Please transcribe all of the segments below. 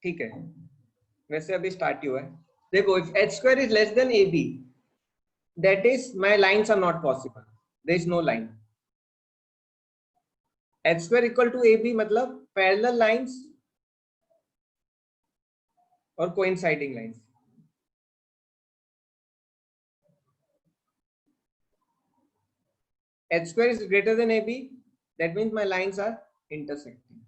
ठीक है, वैसे अभी स्टार्ट ही हुआ है। देखो, if h square is less than ab, that is my lines are not possible, there is no line. h square equal to ab मतलब parallel lines और coinciding lines. h square is greater than ab, that means my lines are intersecting.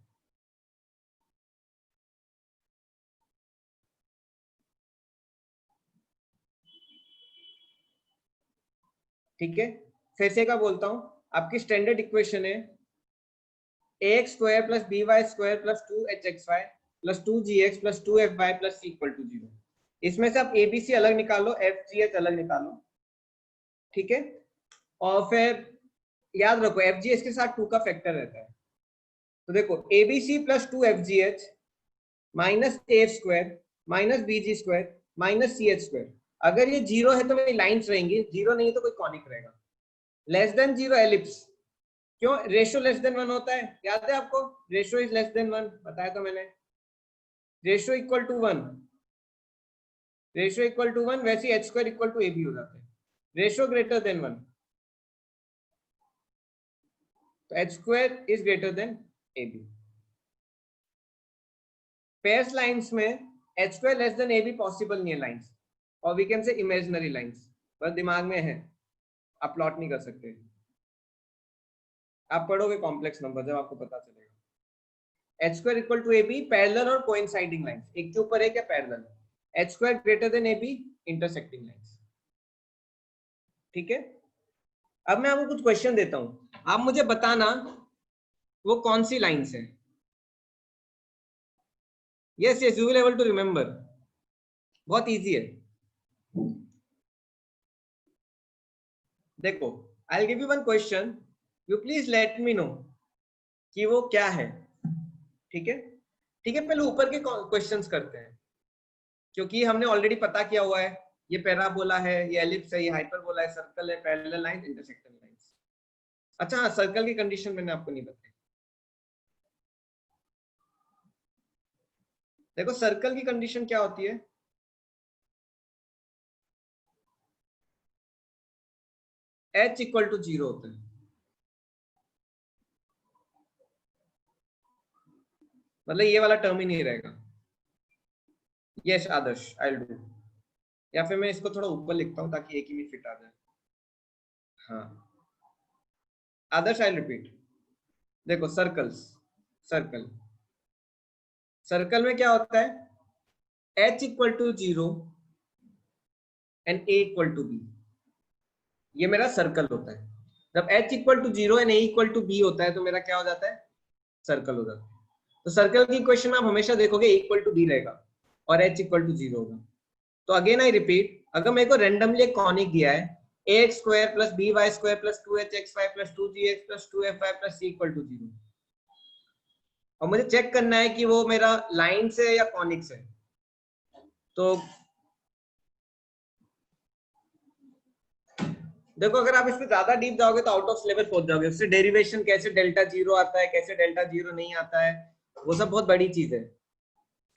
ठीक है, फिर से क्या बोलता हूं, आपकी स्टैंडर्ड इक्वेशन है ax square plus by square plus 2hxy plus 2gx plus 2fy plus c equal to 0. इसमें से आप abc अलग निकालो, fgh अलग निकालो, ठीक है, और फिर याद रखो fgh के साथ 2 का फैक्टर रहता है। तो देखो abc plus 2fgh minus af square minus bg square minus ch square, अगर ये 0 है तो मेरी लाइंस रहेंगी, 0 नहीं है तो कोई कॉनिक रहेगा। लेस देन 0 एलिप्स, क्यों? रेशियो लेस देन 1 होता है, याद है आपको? रेशियो इज लेस देन 1 बताया तो मैंने। Ratio equal to 1, ratio equal to 1, वैसे h square equal to ab हो जाता है। रेशियो ग्रेटर देन 1, तो h square is greater than ab। Pairs lines में h square less than ab possible नहीं है लाइंस, और we can say imaginary lines, बस दिमाग में है, आप प्लॉट नहीं कर सकते। आप पढ़ोगे कॉम्प्लेक्स नंबर जब आपको पता चलेगा। h square equal to ab, parallel और कोइंसाइडिंग लाइंस, एक के ऊपर एक है parallel. h square greater than ab, intersecting lines. ठीक है, अब मैं आपको कुछ क्वेश्चन देता हूं, आप मुझे बताना वो कौन सी लाइंस है। Yes yes, you will able to remember, बहुत इजी है। देखो, I will give you one question, you please let me know कि वो क्या है। ठीक है, ठीक है, पहले ऊपर के क्वेश्चंस करते हैं, क्योंकि हमने ऑलरेडी पता किया हुआ है, ये पैराबोला है, ये एलिप्स है, ये हाइपरबोला है, सर्कल है, पैरेलल लाइन, इंटरसेक्टिंग लाइंस। अच्छा हाँ, सर्कल की कंडीशन मैंने आपको नहीं बताई। देखो सर्कल की कंडीशन क्या होती है, h इक्वल टू 0 होता है, मतलब ये वाला टर्म ही नहीं रहेगा। Yes Adarsh, I will do, या फिर मैं इसको थोड़ा ऊपर लिखता हूं ताकि एक ही में फिट आ जाए। हाँ आदर्श, आई रिपीट, देखो सर्कल्स, सर्कल, सर्कल में क्या होता है, h equal to 0 and a equal to b, ये मेरा सर्कल होता है। जब h equal to 0 and a equal to b होता है तो मेरा क्या हो जाता है, सर्कल हो जाता है। तो सर्कल की इक्वेशन में आप हमेशा देखोगे a इक्वल टू b रहेगा और h इक्वल टू 0 होगा। तो अगेन आई रिपीट, अगर मेरे को रेंडमली एक कॉनिक दिया है ax square plus by square plus 2hxy plus 2gx plus 2fy plus c equal to 0, और मुझे चेक करना है कि वो मेरा लाइन से या कॉनिक्स है, तो देखो अगर आप इसमें ज्यादा डीप जाओगे तो आउट ऑफ सिलेबस पहुंच जाओगे। उससे डेरिवेशन कैसे डेल्टा 0 आता है, कैसे डेल्टा 0 नहीं आता है, वो सब बहुत बड़ी चीज है।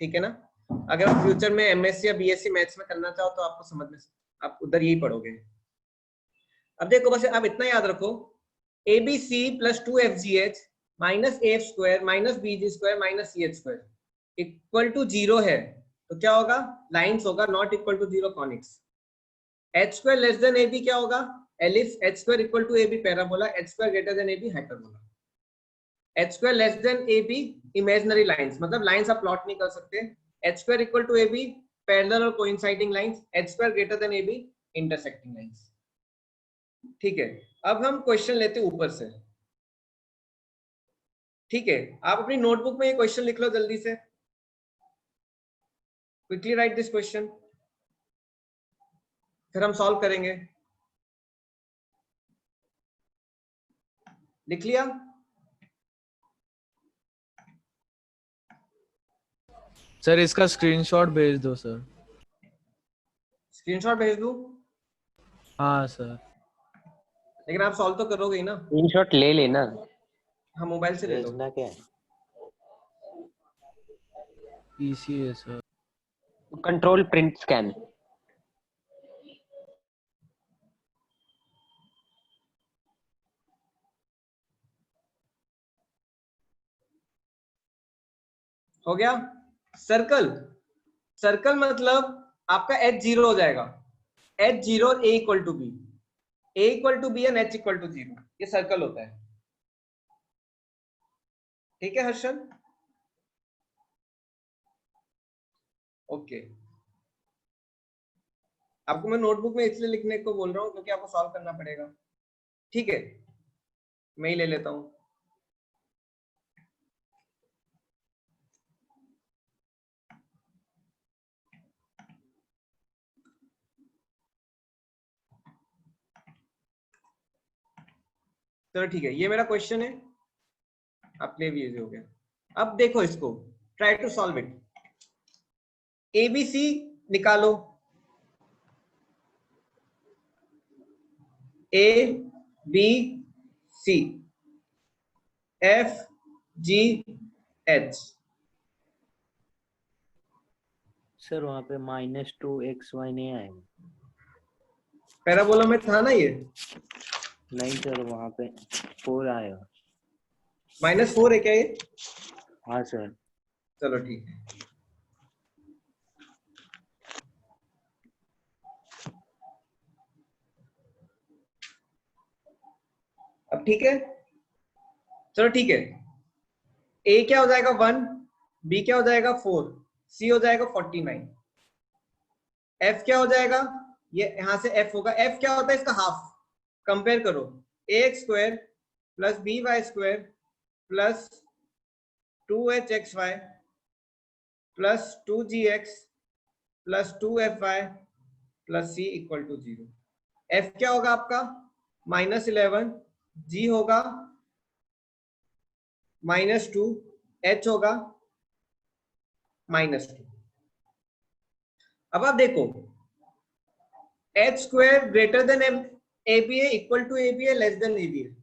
ठीक है ना, अगर आप फ्यूचर में एमएससी या बीएससी मैथ्स में करना चाहो तो आपको समझ में, आप उधर यही पढ़ोगे। अब देखो बस आप इतना याद रखो, a B C plus 2fgh minus f square minus b g square minus c h square equal to 0 है, तो क्या होगा, लाइंस होगा, not equal to 0 conics. h square less than ab क्या होगा, ellipse, h square equal to ab parabola, h square greater than ab hyperbola. h square less than ab imaginary lines, मतलब lines आप plot नहीं कर सकते। h square equal to ab parallel और coinciding lines, h square greater than ab intersecting lines. ठीक है, अब हम क्वेश्चन लेते हैं ऊपर से। ठीक है, आप अपनी नोटबुक में ये क्वेश्चन लिख लो जल्दी से, क्विकली राइट दिस क्वेश्चन, फिर हम सॉल्व करेंगे। लिख लिया? सर इसका स्क्रीनशॉट भेज दो सर। स्क्रीनशॉट भेज दूं? हाँ सर। लेकिन आप सॉल्व तो करोगे ही ना? स्क्रीनशॉट ले लेना। हाँ मोबाइल से ले लो। भेजना क्या है? ECA sir. Control print scan. हो गया। सर्कल, सर्कल मतलब आपका एच जीरो हो जाएगा, h zero a equal to b, a equal to b and h equal to zero, ये सर्कल होता है। ठीक है हर्षल? ओके। आपको मैं नोटबुक में इसलिए लिखने को बोल रहा हूँ क्योंकि आपको सॉल्व करना पड़ेगा। ठीक है, मैं ही ले लेता हूँ। चलो ठीक है, ये मेरा क्वेश्चन है, आपके लिए भी इजी हो गया। अब देखो इसको, try to solve it. ABC निकालो, A B C F ji H. Sir वहाँ पे -2xy नहीं आएगा? पैराबोला में था ना ये? नहीं सर, वहाँ पे 4 आएगा। -4 है क्या ये? हाँ सर। चलो ठीक है। अब ठीक है, चलो ठीक है। ए क्या हो जाएगा 1, बी क्या हो जाएगा 4, सी हो जाएगा 49, एफ क्या हो जाएगा, ये यहां से एफ होगा, एफ क्या होता है इसका हाफ। कंपेयर करो, A x square plus B Y square plus 2hxy plus 2gx plus 2fy plus c equal to 0। F क्या होगा आपका -11, जी होगा -2, एच होगा -2। अब आप देखो, h square greater than A b a equal to a b a less than A b a,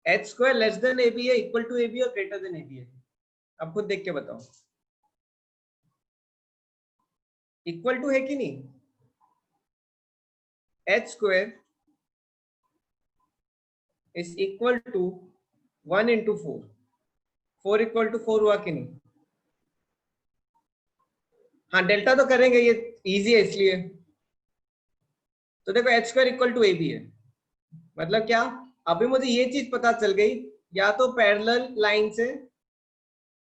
h square less than A b a equal to a b और greater than A b a. अब खुद देख के बताओ, equal to है कि नहीं? H square is equal to 1 into 4, 4 equal to 4 हुआ कि नहीं? हाँ डेल्टा तो करेंगे, ये इजी है इसलिए। तो देखो h square equal to a b है, मतलब क्या? अभी मुझे ये चीज पता चल गई, या तो पैरेलल लाइन से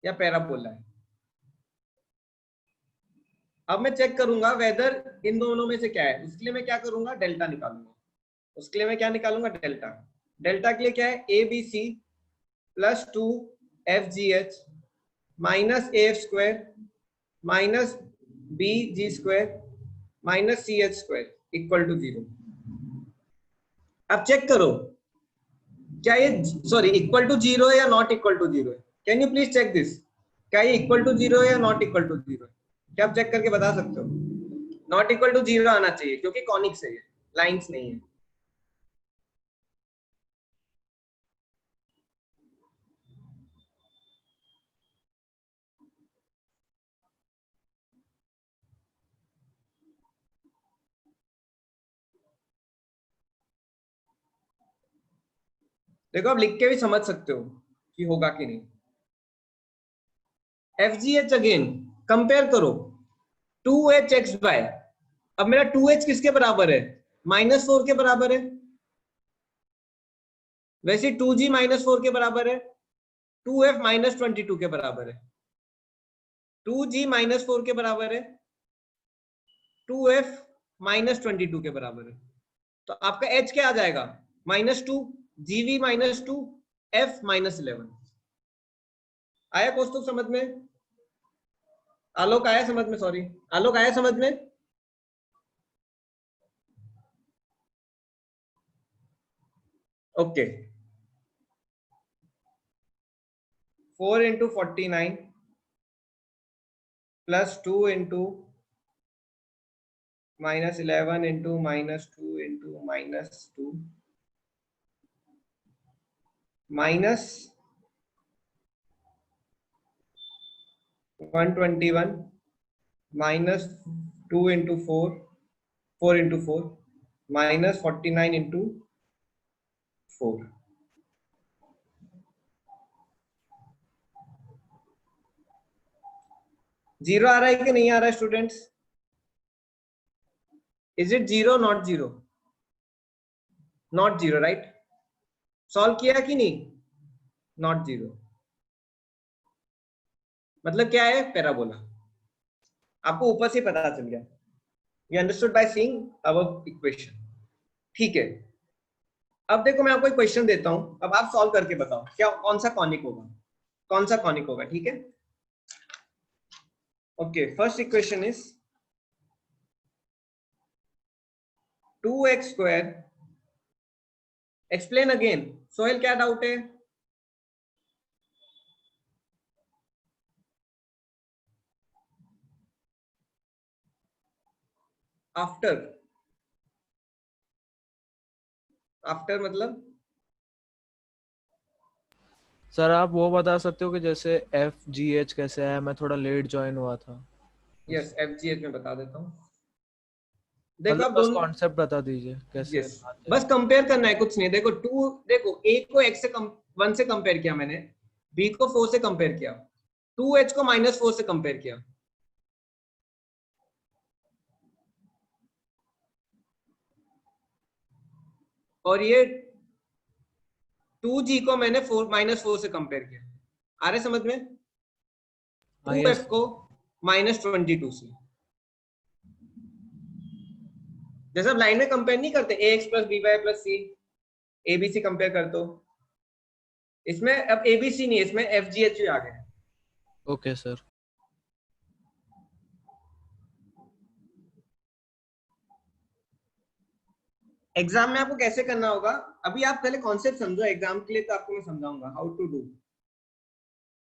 या पैराबोला है। अब मैं चेक करूंगा वेदर इन दोनों में से क्या है, उसके लिए मैं क्या करूंगा, डेल्टा निकालूंगा। उसके लिए मैं क्या निकालूंगा, डेल्टा। डेल्टा के लिए क्या है, A B C plus 2 f ji h minus A F square minus b g square minus c h square equal to 0। अब चेक करो क्या ये, सॉरी, इक्वल टू 0 है या नॉट इक्वल टू 0 है? Can you please check this, क्या ये equal to 0 है या नॉट इक्वल टू 0 है? क्या आप चेक करके बता सकते हो? नॉट इक्वल टू 0 आना चाहिए क्योंकि कॉनिक्स है, ये लाइंस नहीं है। देखो आप लिख के भी समझ सकते हो कि होगा कि नहीं। F G H again compare करो, 2hxy। अब मेरा 2h किसके बराबर है, -4 के बराबर है। वैसे 2g -4 के बराबर है, 2f -22 के बराबर है, 2g -4 के बराबर है, 2f -22 के बराबर है। तो आपका h क्या आ जाएगा, -2, gv -2, f -11। आया कौस्तुभ समझ में? आलोक आया समझ में? सॉरी, आलोक आया समझ में? Okay. 4 into 49 plus 2 into -11 into -2 into -2 minus 121 minus 2 into 4, 4 into 4 minus 49 into 4. Zero आ रहा है कि नहीं आ रहा है students? Is it zero? Not zero? Not zero, right? Solve किया कि नहीं? नॉट जीरो मतलब क्या है? पैराबोला। आपको ऊपर से पता चल गया। You understood by seeing our equation. ठीक है, अब देखो मैं आपको एक क्वेश्चन देता हूं, अब आप सॉल्व करके बताओ क्या कौन सा कॉनिक होगा, कौन सा कॉनिक होगा। ठीक है, okay. First equation is 2x square. Explain again. Sohail क्या डाउट है? आफ्टर, आफ्टर मतलब सर आप वो बता सकते हो कि जैसे FGH कैसे है? मैं थोड़ा लेट ज्वाइन हुआ था। यस, FGH में बता देता हूं। देखो मतलब आप बस दोनों, कॉन्सेप्ट बता दीजिए कैसे यस, आते बस हैं। कंपेयर करना है, कुछ नहीं। देखो टू, देखो ए को x से 1 से कंपेयर किया मैंने, b को 4 से कंपेयर किया, 2h को -4 से कंपेयर किया। और ये 2g को मैंने -4 से कंपेयर किया। आ रहे समझ में? हाँ 2f यस। को -22 से। जैसे अब लाइन में कंपेयर नहीं करते, ax plus by plus c, abc compare कर दो। इसमें अब abc नहीं है, इसमें fgh भी आ गया। Okay sir. एग्जाम में आपको कैसे करना होगा, अभी आप पहले कॉन्सेप्ट समझो, एग्जाम के लिए तो आपको मैं समझाऊंगा हाउ टू डू।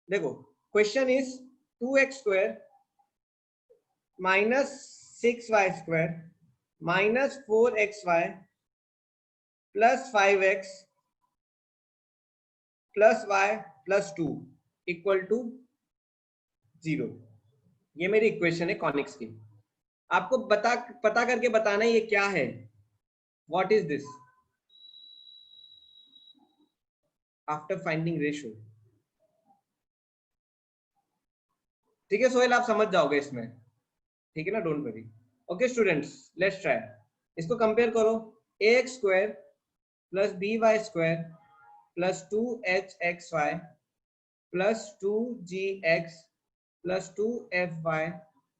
देखो question is 2x square -6y² -4xy +5x +y+2 equal to 0। ये मेरी इक्वेशन है कॉनिक्स की। आपको पता करके बताना है ये क्या है, what is this, after finding ratio. ठीक है सोहेल, आप समझ जाओगे इसमें, ठीक है ना? Don't worry. Okay students, let's try. इसको कंपेयर करो, ax square plus by square plus 2hxy plus 2gx plus 2fy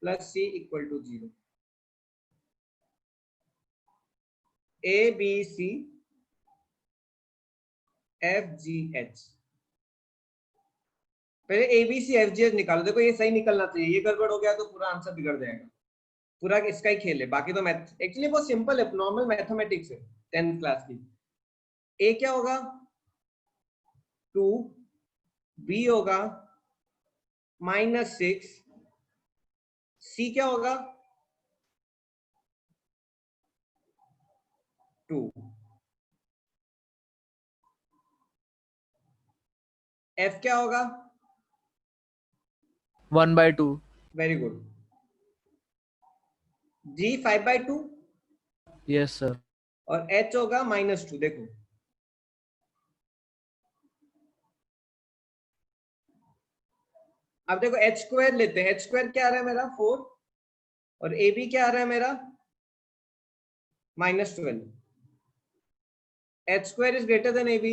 plus c equal to 0। a b c f g h। पहले a b c f g h निकालो। देखो ये सही निकलना चाहिए, ये गड़बड़ हो गया तो पूरा आंसर बिगड़ जाएगा। पूरा इसका ही खेल है, बाकी तो मैथ एक्चुअली बहुत सिंपल है, नॉर्मल मैथमेटिक्स है 10th क्लास की। a क्या होगा 2, b होगा -6, c क्या होगा 2, f क्या होगा 1/2। Very good, g 5/2 yes sir. और h होगा -2। देखो अब देखो h स्क्वायर लेते हैं, h स्क्वायर क्या आ रहा है मेरा 4 और ab क्या आ रहा है मेरा -12। h square is greater than ab।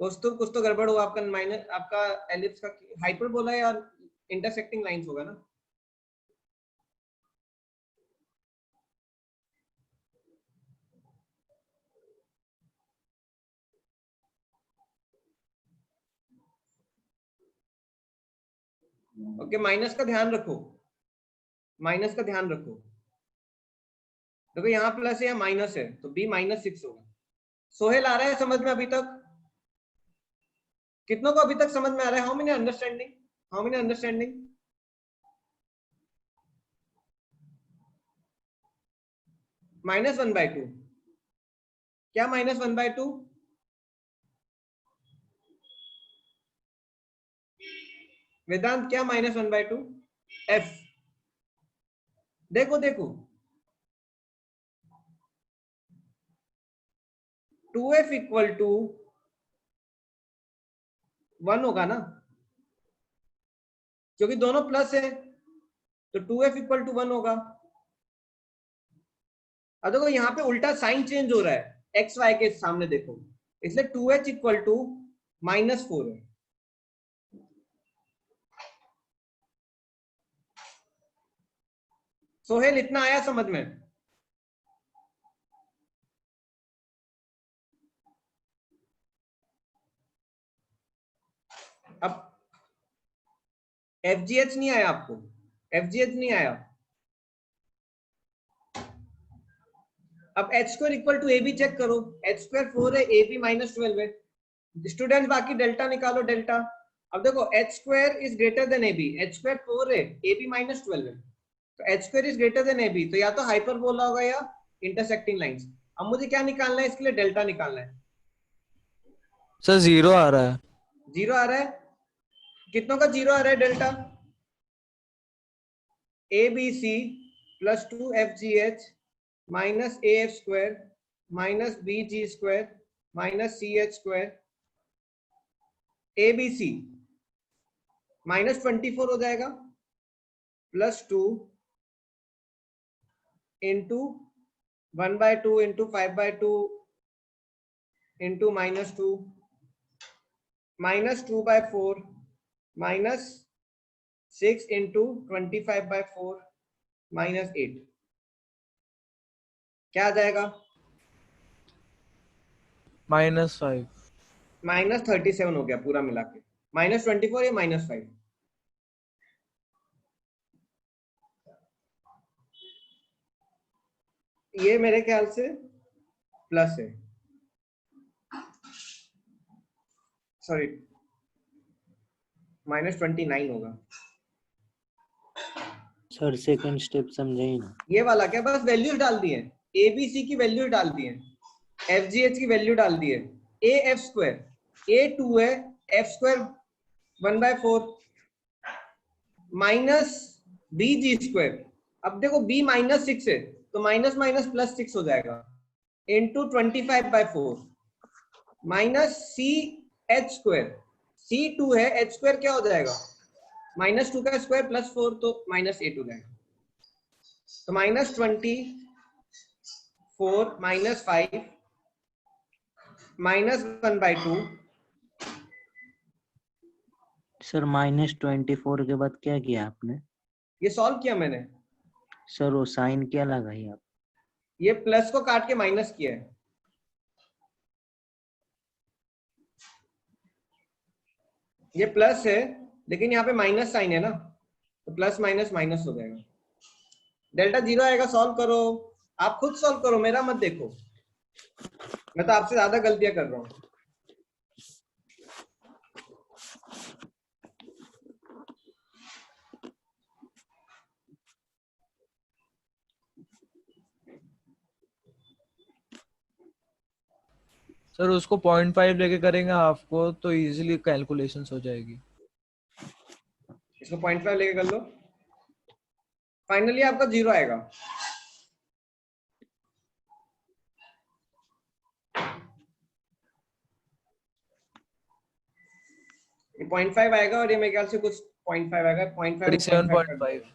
कुछ तो गड़बड़ हुआ आपका, माइनस आपका एलिप्स का हाइपरबोला या इंटरसेक्टिंग लाइंस होगा ना। ओके, माइनस का ध्यान रखो, माइनस का ध्यान रखो। देखो यहाँ प्लस है या माइनस है तो b -6 होगा। सोहेल आ रहा है समझ में अभी तक? कितनों को अभी तक समझ में आ रहा है? How many understanding, how many understanding? -1/2 क्या -1/2? वेदांत क्या -1/2 f, देखो देखो 2f इक्वल टू 1 होगा ना, क्योंकि दोनों प्लस है तो 2f इक्वल टू 1 होगा। अब देखो यहाँ पे उल्टा साइन चेंज हो रहा है एक्स वाई के सामने, देखो इसलिए 2h इक्वल टू -4 है। सोहेल इतना आया समझ में? अब FGH नहीं आया आपको? FGH नहीं आया? अब h² equal to AB check करो, h² 4 है, AB -12 है। स्टूडेंट बाकी डेल्टा निकालो, डेल्टा। अब देखो h² is greater than AB, h² 4 है, AB -12 है, तो h² is greater than AB, तो या तो हाइपरबोला होगा या इंटरसेक्टिंग लाइंस। अब मुझे क्या निकालना है इसके लिए? डेल्टा निकालना है। सर 0 आ रहा है। 0 आ रहा है? कितनों का 0 आ रहा है delta? ABC plus 2FGH minus AF² minus BG² minus CH² ABC -24 हो जाएगा, plus 2 into 1/2 into 5/2 into -2 -2/4 minus 6 into 25/4 -8, क्या आ जाएगा? -5। -37 हो गया पूरा मिला के, -24 या -5। ये मेरे ख्याल से प्लस है, सॉरी -29 होगा। सर सेकंड स्टेप समझे ही ना। ये वाला क्या, बस वैल्यूज डाल दिए, ABC की वैल्यू डाल दिए, FGH की वैल्यू डाल दिए, AF² A2 है, F² 1/4 माइनस BG²। अब देखो B -6 है तो माइनस माइनस +6 हो जाएगा, इंटू 25/4 माइनस CH² C2 है, H² क्या हो जाएगा? -2 का स्क्वायर प्लस 4 तो -8 हो जाएगा, तो -24 -5 -1/2। सर -24 के बाद क्या किया आपने? ये सॉल्व किया मैंने, सर वो साइन क्या लगाई आप? ये प्लस को काट के माइनस किया है। ये प्लस है लेकिन यहाँ पे माइनस साइन है ना, तो प्लस माइनस माइनस हो जाएगा। डेल्टा 0 आएगा, सॉल्व करो, आप खुद सॉल्व करो, मेरा मत देखो, मैं तो आपसे ज्यादा गलतियां कर रहा हूँ। सर उसको 0.5 लेके करेंगे हाफ को तो इजीली कैलकुलेशंस हो जाएगी। इसको 0.5 लेके कर लो, फाइनली आपका 0 आएगा। ये 0.5 आएगा और ये मेरे ख्याल से कुछ 0.5 आएगा, 0.5 और 0.5 कर 37.5। दो।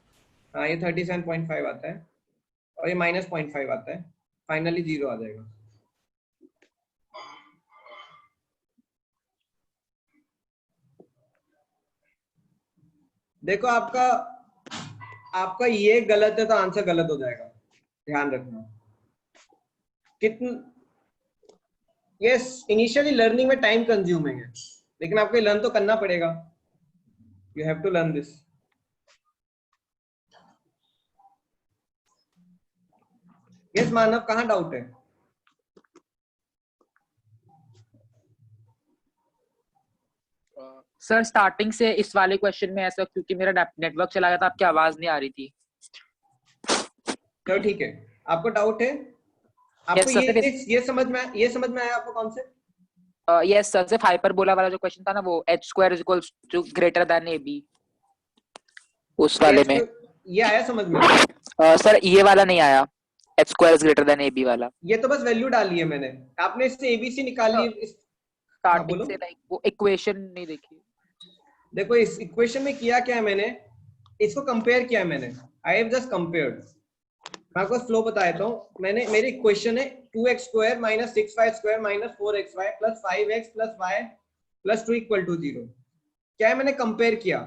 हाँ ये 37.5 आता है और ये -0.5 आता है, फाइनली 0 आ जाएगा। देखो आपका ये गलत है तो आंसर गलत हो जाएगा, ध्यान रखना। कितना, यस इनिशियली लर्निंग में टाइम कंज्यूमिंग है, लेकिन आपको लर्न तो करना पड़ेगा, you have to learn this. Yes Manav, कहाँ डाउट है? सर स्टार्टिंग से इस वाले क्वेश्चन में ऐसा, क्योंकि मेरा नेटवर्क चला गया था, आपकी आवाज नहीं आ रही थी। चलो ठीक है, आपको डाउट है? आपको ये समझ में आया आपको कॉन्सेप्ट? यस सर, सिर्फ हाइपरबोला वाला जो क्वेश्चन था ना, वो h² = ग्रेटर देन AB। उस वाले में ये आया समझ में? सर ये वाला नहीं आया, h square is greater than A b वाला। ये तो बस वैल्यू डाली है मैंने, आपने इससे एबीसी निकाली है स्टार्टिंग बोलो। से लाइक वो इक्वेशन नहीं देखी। देखो इस इक्वेशन में किया क्या है मैंने, इसको कंपेयर किया है मैंने, आई हैव जस्ट कंपेयर्ड। मैं आपको फ्लो बता देता हूँ। मैंने, मेरी इक्वेशन है 2x square minus 6y square minus 4xy plus 5x plus y plus 2 equal to 0। क्या है, मैंने कंपेयर किया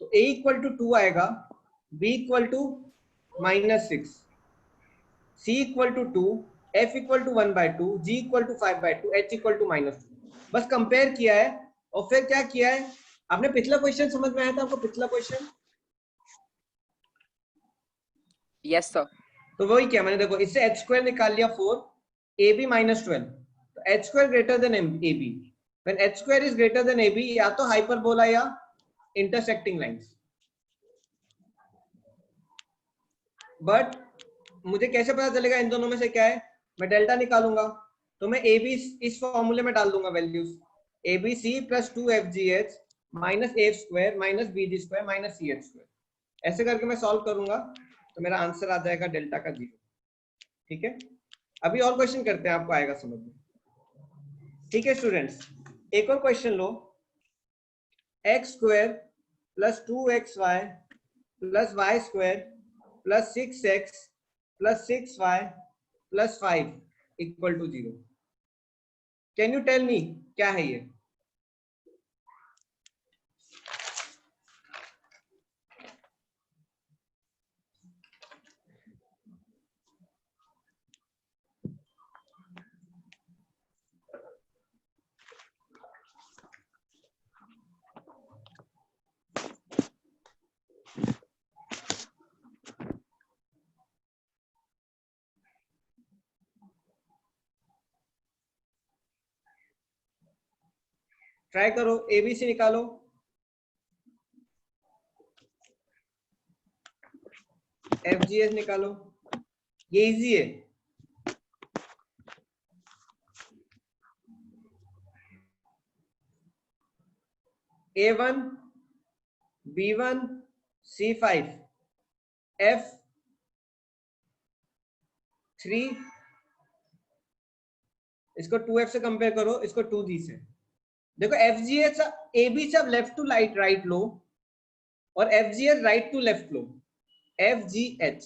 तो a इक्वल टू 2 आएगा, b equal to minus 6, c equal to 2, f equal to 1/2, g equal to 5/2, h equal to -2। बस compare किया है। और फिर क्या किया है, आपने पिछला क्वेश्चन समझ में आया था आपको? पिछला क्वेश्चन यस सर। तो वही किया मैंने। देखो इससे h स्क्वायर निकाल लिया 4, ab माइनस 12, तो h square greater than ab। When h square is greater than ab, या तो हाइपरबोला या इंटरसेक्टिंग लाइंस। बट मुझे कैसे पता चलेगा इन दोनों में से क्या है? मैं डेल्टा निकालूंगा, तो मैं ab इस फॉर्मूले में डाल दूंगा values, abc plus 2fgh minus a square minus bg square minus ch square. ऐसे करके मैं सॉल्व करूंगा तो मेरा आंसर आ जाएगा डेल्टा का 0। ठीक है, अभी और क्वेश्चन करते हैं, आपको आएगा समझ में। ठीक है स्टूडेंट्स, एक और क्वेश्चन लो। x square plus 2xy plus y square plus 6x plus 6y plus 5 equal to 0। Can you tell me क्या है ये? ट्राई करो, एबीसी निकालो। एफजीएच निकालो, ये इजी है। A1 B1 C5 F3, इसको 2F से कंपेयर करो, इसको 2G से। देखो FGH AB से अब लेफ्ट टू राइट लो और FGH राइट टू लेफ्ट लो, FGH।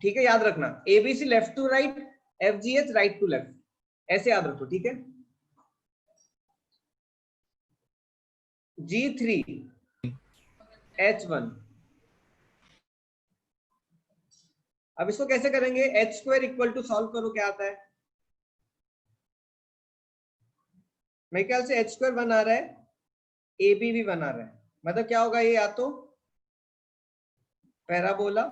ठीक है, याद रखना, ABC left to right, FGH right to left, ऐसे याद रखो। ठीक है, G3 H1। अब इसको कैसे करेंगे? H square equal to, solve करो क्या आता है। मेरे ख्याल से एच स्क्वायर 1 आ रहा है, ए बी भी 1 आ रहा है, मतलब क्या होगा ये, या तो पैराबोला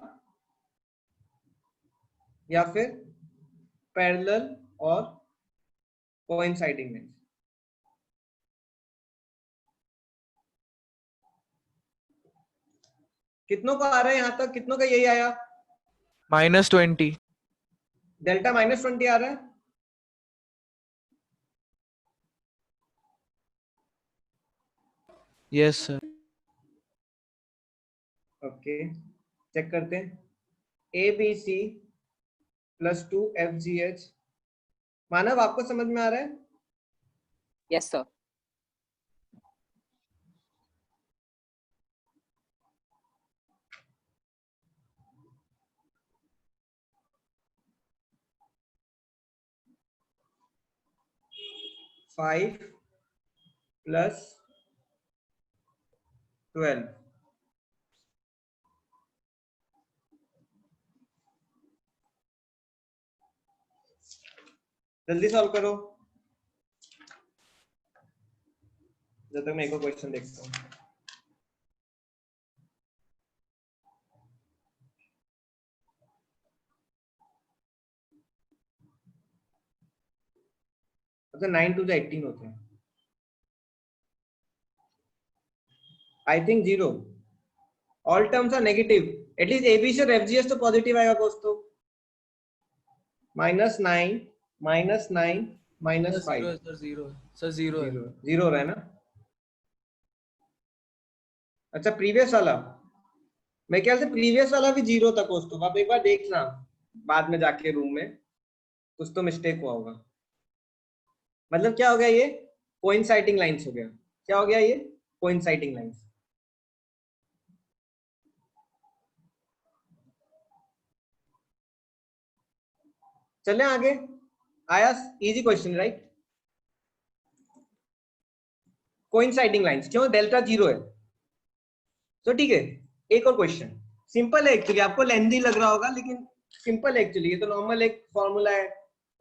या फिर पैरेलल और कोइंसाइडिंग लेंस। कितनों का आ रहा है यहां तक? कितनों का यही आया? -20। डेल्टा -20 आ रहा है। Yes sir. ओके, चेक करते हैं। A B C plus 2FGH। मानव आपको समझ में आ रहा है? Yes sir. फाइव प्लस 12, जल्दी सॉल्व करो जब तक मैं एक और क्वेश्चन देखता हूँ। अच्छा 9 to 18 होते हैं। I think 0. All terms are negative. At least ABC और FGH तो पॉजिटिव आएगा दोस्तों। -9 -9 -5 सर 0 सर 0 0 हो रहा है ना? अच्छा प्रीवियस वाला, मैं ख्याल से प्रीवियस वाला भी 0 था कौस्तुभ, आप एक बार देखना बाद में जाके रूम में, कुछ तो मिस्टेक हुआ होगा। मतलब क्या हो गया ये, कोइंसाइडिंग लाइंस हो गया। क्या हो गया ये, कोइंसाइडिंग लाइंस। चलें आगे, आया easy question right. Coinciding lines क्यों, डेल्टा 0 है तो ठीक है। एक और क्वेश्चन सिंपल है एक्चुअली, आपको लेंथी लग रहा होगा लेकिन सिंपल है एक्चुअली, ये तो नॉर्मल एक फॉर्मूला है,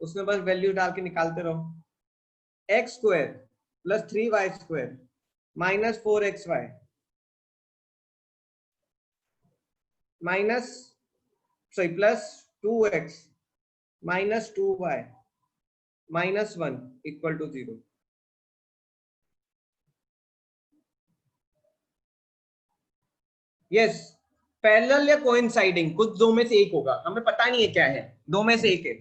उसमें बस वैल्यू डाल के निकालते रहो। X square plus 3y square minus 4xy minus plus 2x minus 2y minus 1 equal to 0। Yes, parallel या कोइंसाइडिंग, कुछ दो में से एक होगा, हमें पता नहीं है क्या है, दो में से एक है।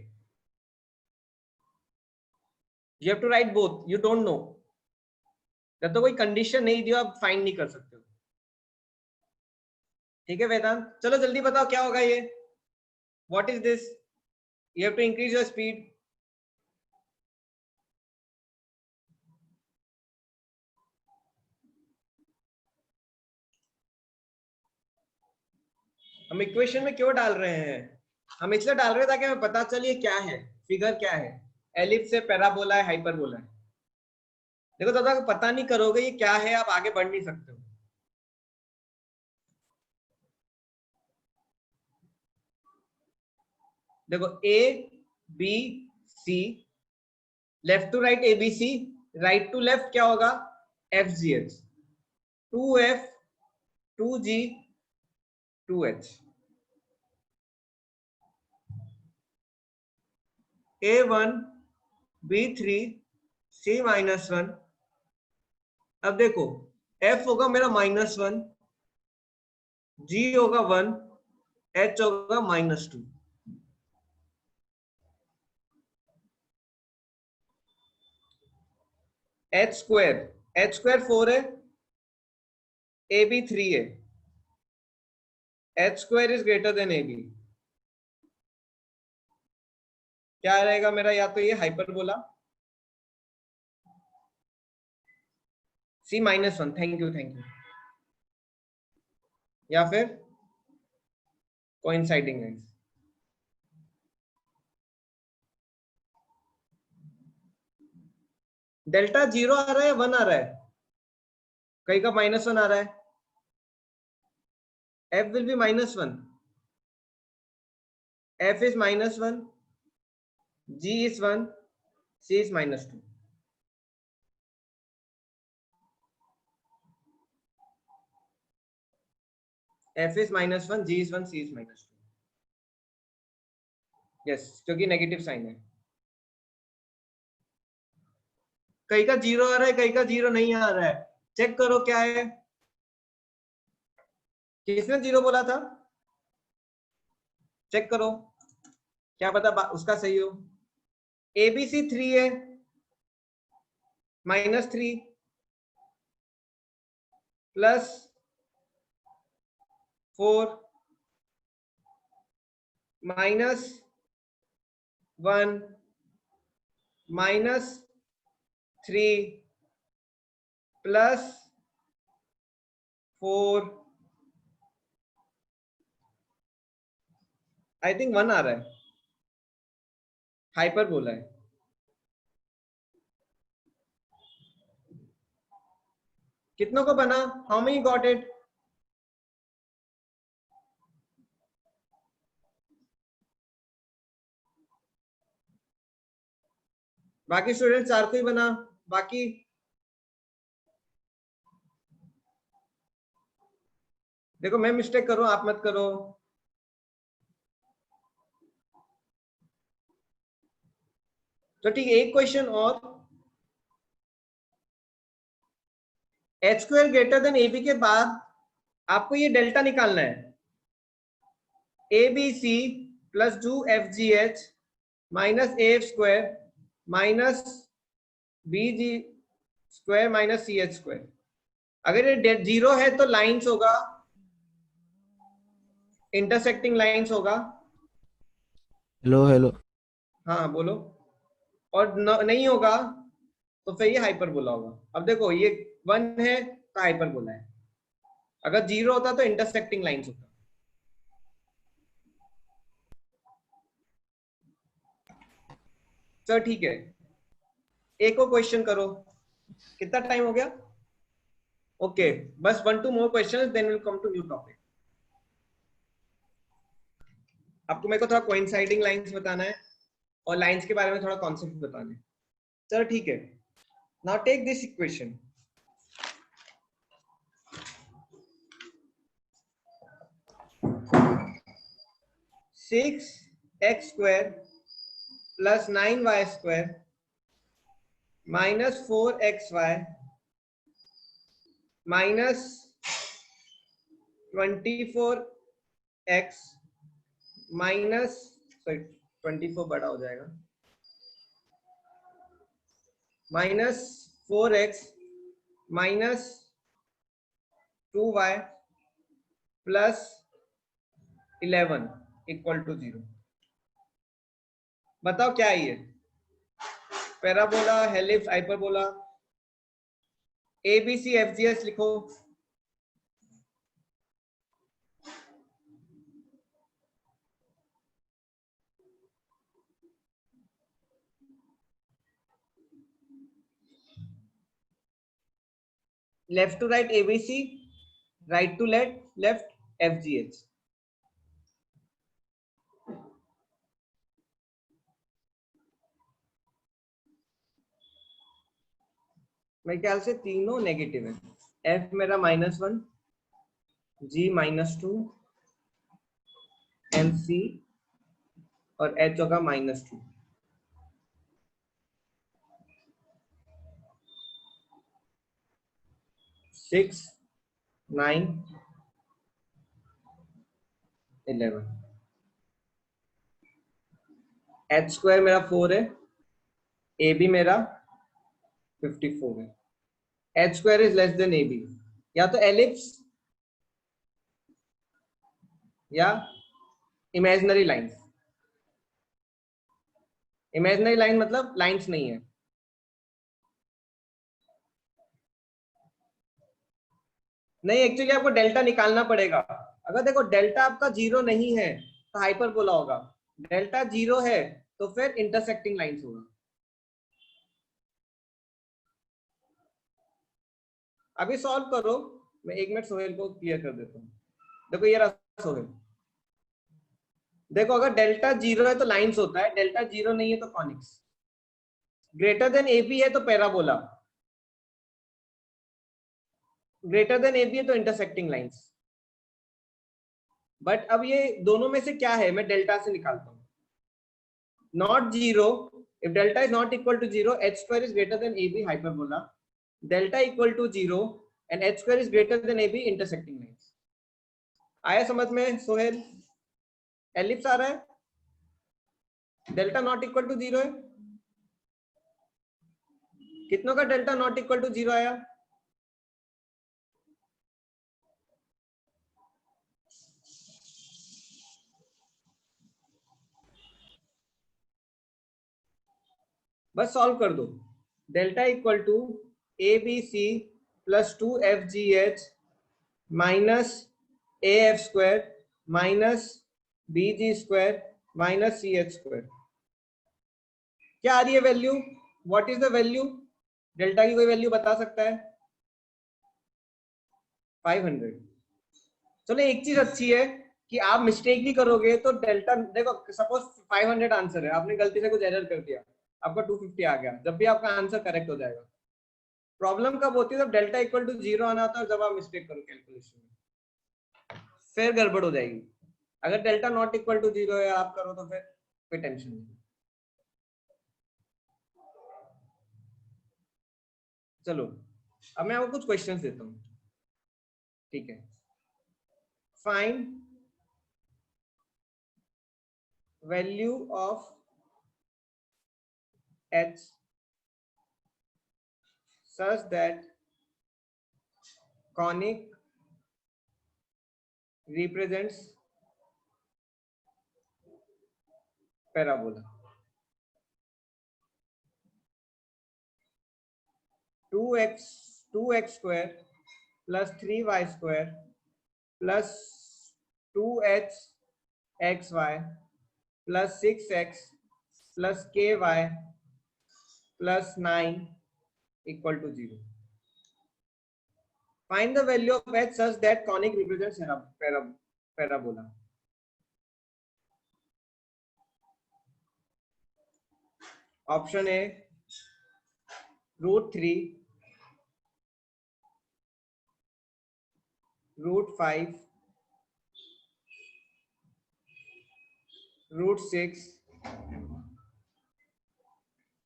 You have to write both, you don't know, जब तो कोई कंडीशन नहीं दियो आप फाइंड नहीं कर सकते हो। ठीक है वेदांत, चलो जल्दी बताओ क्या होगा ये, what is this, you have to increase your speed. हम इक्वेशन में क्यों डाल रहे हैं, हम इसलिए डाल रहे हैं ताकि हमें पता चले क्या है, फिगर क्या है, एलिप्स है, पैराबोला है, हाइपरबोला है। देखो तब तक पता नहीं करोगे ये क्या है, आप आगे बढ़ नहीं सकते हो। देखो A B C, left to right A B C, right to left क्या होगा, एफ जी H, 2f 2g 2h, a1 b3 c minus 1। अब देखो f होगा मेरा -1, g होगा 1, h होगा -2। h स्क्वायर 4 है, ab 3 है, h square is greater than ab। क्या रहेगा मेरा, या तो ये हाइपरबोला c -1, थैंक यू, या फिर कोइंसाइडिंग लाइंस। डेल्टा 0 आ रहा है, 1 आ रहा है, कहीं का -1 आ रहा है, f will be -1, f is -1, g is 1, c is -2। f is -1, g is 1, c is -2। Yes, क्योंकि नेगेटिव साइन है। कहीं का 0 आ रहा है, कहीं का 0 नहीं आ रहा है, चेक करो क्या है। किसने 0 बोला था, चेक करो, क्या पता उसका सही हो। ABC 3 है, -3 प्लस 4 -1 -3 प्लस 4, आई थिंक 1 आ रहा है, हाइपर बोला है। कितनों को बना, हाउ मेनी गॉट इट, बाकी स्टूडेंट 4 को ही बना, बाकी देखो मैं मिस्टेक करूं आप मत करो। तो ठीक है, एक क्वेश्चन और, एच स्क्वायर ग्रेटर देन ए बी के बाद आपको ये डेल्टा निकालना है, A B C plus 2fgh minus A F square minus bg square minus ch square. अगर ये 0 है तो लाइंस होगा, इंटरसेक्टिंग लाइंस होगा। Hello hello. हाँ बोलो। और नहीं होगा तो फिर ये हाइपरबोला होगा। अब देखो ये 1 है तो हाइपरबोला है, अगर 0 होता तो इंटरसेक्टिंग लाइंस होता। चलो ठीक है, एक और क्वेश्चन करो। कितना टाइम हो गया? ओके, बस 1-2 more questions then will come to new topic. आपको मेरे को थोड़ा कोइंसाइडिंग लाइंस बताना है और लाइंस के बारे में थोड़ा कॉन्सेप्ट बताना है। चलो ठीक है, now take this equation. Six x square plus 9y square minus 4xy minus 24x minus, sorry 24 बड़ा हो जाएगा, minus 4x minus 2y plus 11 equal to 0। बताओ क्या है ये? Parabola, ellipse, hyperbola? ABC FGS लिखो। Left to right ABC, right to left FGH। मेरे ख्याल से तीनों नेगेटिव है। F मेरा -1, G -2, MC और H होगा -2। सिक्स 9 11। H स्क्वायर मेरा 4 है, AB मेरा 54 है। H square is less than AB, या तो एलिप्स या इमेजिनरी लाइंस। इमेजिनरी लाइन मतलब लाइंस नहीं है। नहीं, एक्चुअली आपको डेल्टा निकालना पड़ेगा। अगर देखो डेल्टा आपका 0 नहीं है तो हाइपरबोला होगा, डेल्टा 0 है तो फिर इंटरसेक्टिंग लाइंस होगा। अभी सॉल्व करो, मैं 1 मिनट सोहेल को क्लियर कर देता हूँ। देखो ये रहा सोहेल। देखो अगर डेल्टा 0 है तो लाइंस होता है, डेल्टा 0 नहीं है तो कॉनिक्स। ग्रेटर देन AB है तो पैराबोला, ग्रेटर देन AB है तो इंटरसेक्टिंग लाइंस। बट अब ये दोनों में से क्या है, मैं डेल्टा से निकालता हूँ। Not 0, if delta is not equal to 0, H square is greater than AB, hyperbola. Delta equal to 0 and H square is greater than AB, intersecting lines. आया समझ में सोहेल? एलिप्स आ रहा है, डेल्टा नॉट इक्वल टू 0 है। कितनों का delta not equal to 0 आया? बस सॉल्व कर दो। Delta equal to ABC plus 2FGH minus AF square minus BG square minus CH square. क्या आ रही है value? What is the value? Delta की कोई वैल्यू बता सकता है? 500। चलो एक चीज अच्छी है कि आप मिस्टेक भी करोगे तो डेल्टा, देखो सपोज 500 आंसर है, आपने गलती से कुछ एरर कर दिया, आपका 250 आ गया, जब भी आपका आंसर करेक्ट हो जाएगा। प्रॉब्लम कब होती है? जब डेल्टा इक्वल टू 0 आना होता है, जब आप मिस्टेक करो कैलकुलेशन में, फिर गड़बड़ हो जाएगी। अगर डेल्टा नॉट इक्वल टू 0 है आप करो तो फिर कोई टेंशन नहीं। चलो अब मैं आपको कुछ क्वेश्चंस देता हूँ, ठीक है? Find value of H such that conic represents parabola. 2x square plus 3y square plus 2h xy plus 6x plus ky plus 9 equal to 0. Find the value of h such that conic represents parabola. Option A √3, √5, √6,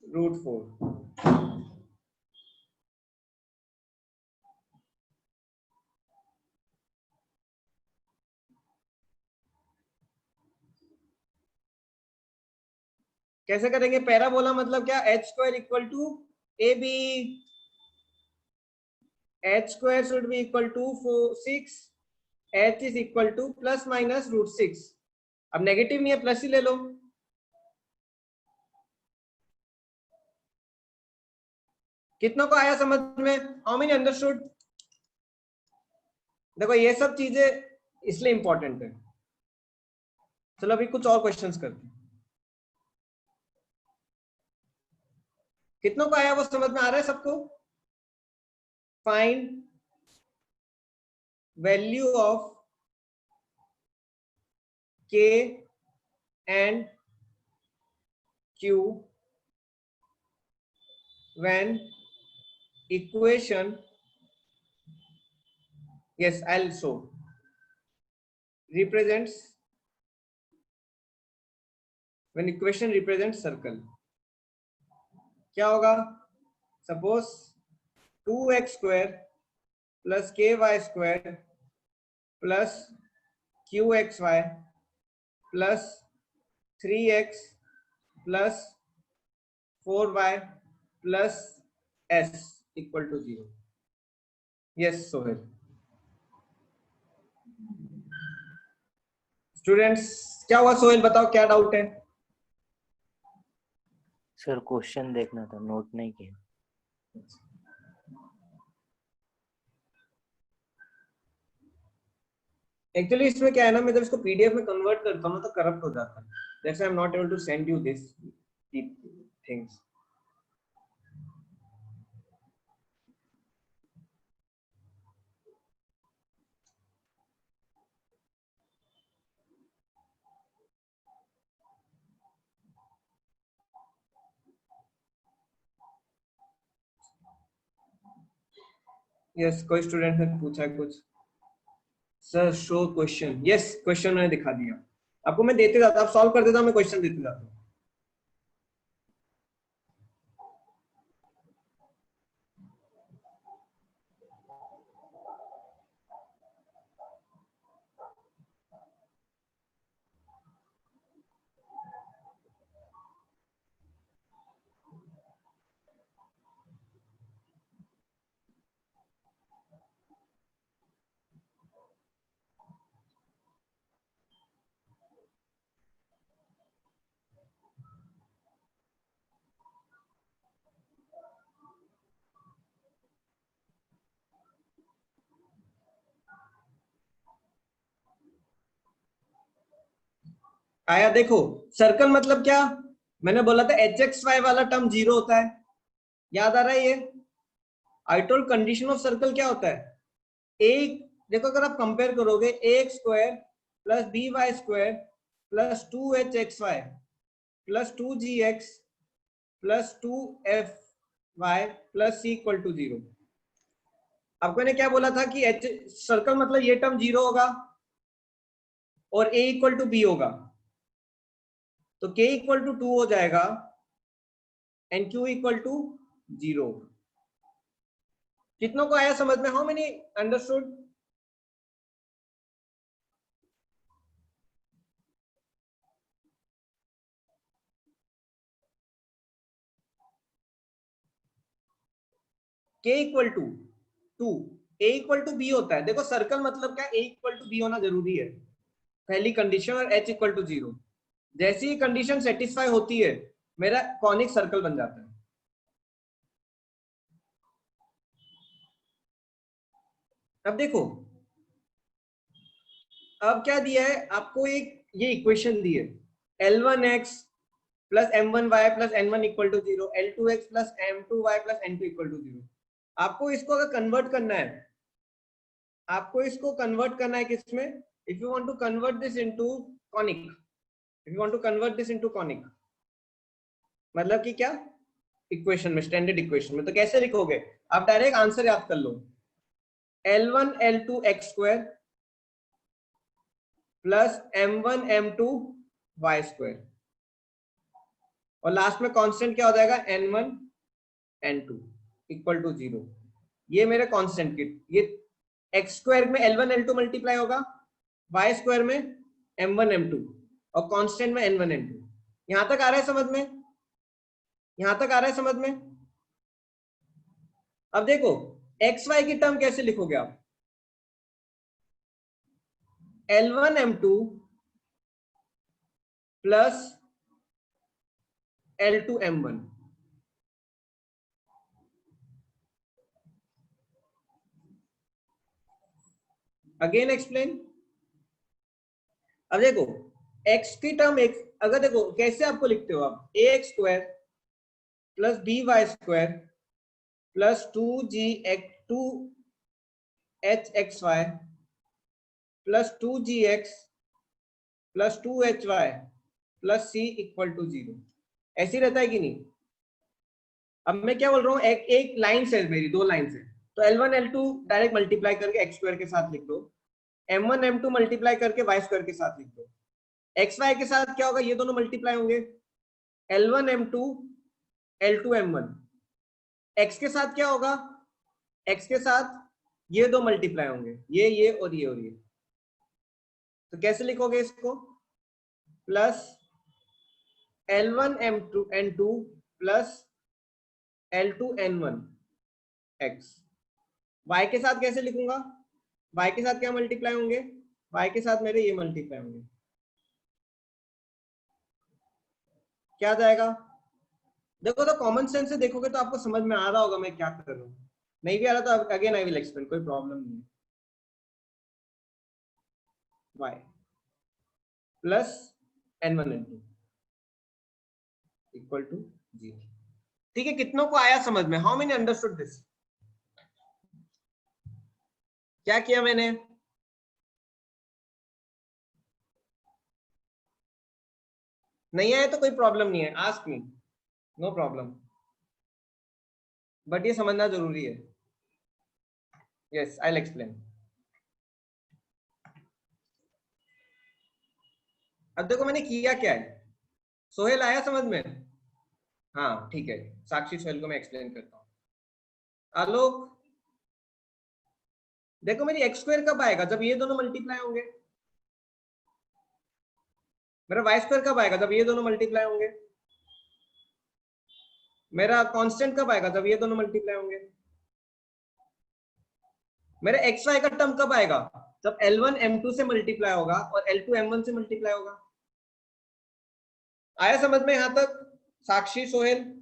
√4. कैसे करेंगे? Parabola मतलब क्या? h² equal to AB, h² should be equal to 6, h is equal to plus minus √6. अब negative नहीं है, plus ही ले लो. कितनों को आया समझ में? How many understood? देखो ये सब चीजें इसलिए इंपॉर्टेंट है. चलो अभी कुछ और क्वेश्चंस करते हैं. कितनों को आया वो समझ में आ रहा है सबको? Find value of k and q when equation, yes I'll show, represents, when equation represents circle. क्या होगा? Suppose 2x square plus ky square plus qxy plus 3x plus 4y plus s equal to 0. Yes Sohail. Students क्या हुआ? सोहेल बताओ क्या doubt है? Sir question देखना था, note नहीं किया. एक्चुअली इसमें क्या है ना, मैं जब इसको पीडीएफ में कन्वर्ट करता हूँ ना तो करप्ट हो जाता है. That's why I am not able to send you this things. Yes कोई स्टूडेंट ने पूछा है कुछ? Sir show question. Yes question मैंने दिखा दिया आपको. मैं देते जाता, आप सॉल्व कर देता, मैं क्वेश्चन देते जाता हूँ. आया देखो. सर्कल मतलब क्या? मैंने बोला था hxy वाला टर्म 0 होता है. याद आ रहा है ये? I told condition of circle क्या होता है? एक देखो अगर आप कंपेयर करोगे ax square plus by square plus 2hxy plus 2gx plus 2fy plus c equal to 0. आपको ने क्या बोला था कि सर्कल मतलब ये टर्म 0 होगा और a इक्वल टू b होगा. तो k इक्वल टू 2 हो जाएगा एंड q इक्वल टू 0. कितनों को आया समझ में? How many understood? k equal to 2 a equal to B होता है। देखो सर्कल मतलब क्या, a इक्वल टू बी होना जरूरी है, पहली कंडीशन, और h इक्वल टू 0। जैसी ही कंडीशन सेटिस्फाई होती है मेरा कॉनिक सर्कल बन जाता है। अब देखो, अब क्या दिया है आपको, एक ये इक्वेशन दी है, L1x plus M1y plus N1 equal to 0, L2x plus M2y plus N2 equal to 0। आपको इसको अगर कन्वर्ट करना है, आपको इसको कन्वर्ट करना है किसमें, if you want to convert this into conic, if you want to convert this into conic, मतलब कि क्या, इक्वेशन में, स्टैंडर्ड इक्वेशन में, तो कैसे लिखोगे आप, डायरेक्ट आंसर याद कर लो, L1 L2 x square plus M1 M2 y square, और लास्ट में कांस्टेंट क्या हो जाएगा, N1 N2 इक्वल टू 0। ये मेरे कांस्टेंट की, ये x स्क्वायर में L1 L2 मल्टीप्लाई होगा, y स्क्वायर में M1 M2, और कांस्टेंट में N1 N2। यहां तक आ रहा है समझ में, यहां तक आ रहा है समझ में। अब देखो एक्स वाई की टर्म कैसे लिखोगे आप, L1 M2 plus L2 M1। Again explain. अब देखो x की टर्म x, अगर देखो कैसे आपको लिखते हो आप, ax square plus by square plus 2hxy plus 2gx plus 2hy plus c equal to 0। ऐसे रहता है कि नहीं। अब मैं क्या बोल रहा हूँ, एक लाइन से मेरी, दो लाइन से, तो L1 L2 डायरेक्ट मल्टीप्लाई करके x स्क्वायर के साथ लिख दो, M1 M2 मल्टीप्लाई करके y स्क्वायर के साथ लिख दो। एक्स वाई के साथ क्या होगा, ये दोनों मल्टीप्लाई होंगे, L1 M2 L2 M1। x के साथ क्या होगा, x के साथ ये दो मल्टीप्लाई होंगे, ये और ये और ये। तो कैसे लिखोगे इसको, plus L1 M2 N2 plus L2 N1 x। y के साथ कैसे लिखूंगा, y के साथ क्या मल्टीप्लाई होंगे, y के साथ मेरे ये मल्टीप्लाई होंगे, क्या आ जाएगा। देखो तो कॉमन सेंस से देखोगे तो आपको समझ में आ रहा होगा मैं क्या कर रहा हूँ, नहीं भी आ रहा तो अगेन आई विल एक्सप्लेन, कोई प्रॉब्लम नहीं है। y plus N1 N2 equal to 0। ठीक है, कितनों को आया समझ में, हाउ मेनी अंडरस्टूड दिस, क्या किया मैंने। नहीं आया तो कोई प्रॉब्लम नहीं है, ask me, no problem, but ये समझना जरूरी है। Yes I will explain. अब देखो मैंने किया क्या है, सोहेल आया समझ में, हाँ ठीक है, साक्षी सोहेल को मैं एक्सप्लेन करता हूँ। आलोक देखो मेरी एक्स स्क्वायर कब आएगा, जब ये दोनों मल्टीप्लाई होंगे, मेरा वाई स्क्वायर कब आएगा, जब ये दोनों मल्टीप्लाई होंगे, मेरा कांस्टेंट कब आएगा, जब ये दोनों मल्टीप्लाई होंगे, मेरा एक्स वाई का टर्म कब आएगा, जब L1 M2 से मल्टीप्लाई होगा और L2 M1 से मल्टीप्लाई होगा। आया समझ में यहां तक, साक्षी सोहेल।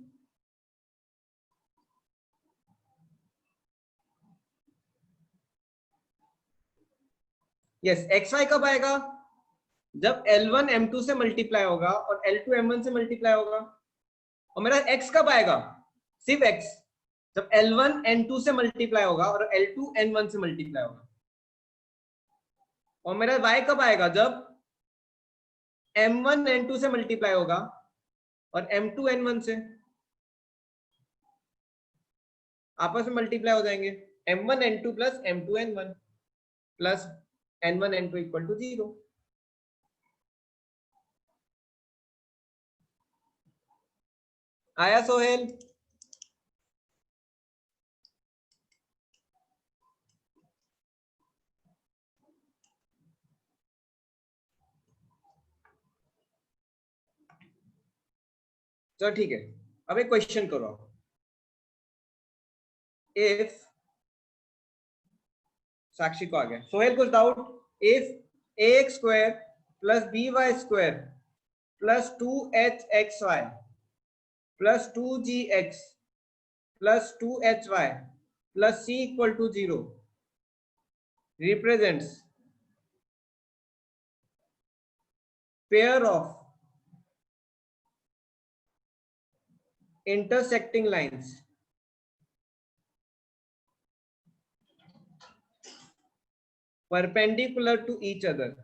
यस एक्स वाई कब आएगा, जब L1 M2 से मल्टीप्लाई होगा और L2 M1 से मल्टीप्लाई होगा। और मेरा x कब आएगा, सिर्फ x, जब L1 N2 से मल्टीप्लाई होगा और L2 N1 से मल्टीप्लाई होगा। और मेरा y कब आएगा, जब M1 N2 से मल्टीप्लाई होगा और M2 N1 से आपस में मल्टीप्लाई हो जाएंगे, M1 N2 plus M2 N1 plus N1 N2 equal to 0। आया सोहेल। चलो ठीक है, अब एक क्वेश्चन करो, इफ साक्षी को आ गया। सोहेल कुछ doubt? If ax square plus by square plus 2hxy plus 2gx plus 2hy plus c equal to 0 represents pair of intersecting lines perpendicular to each other.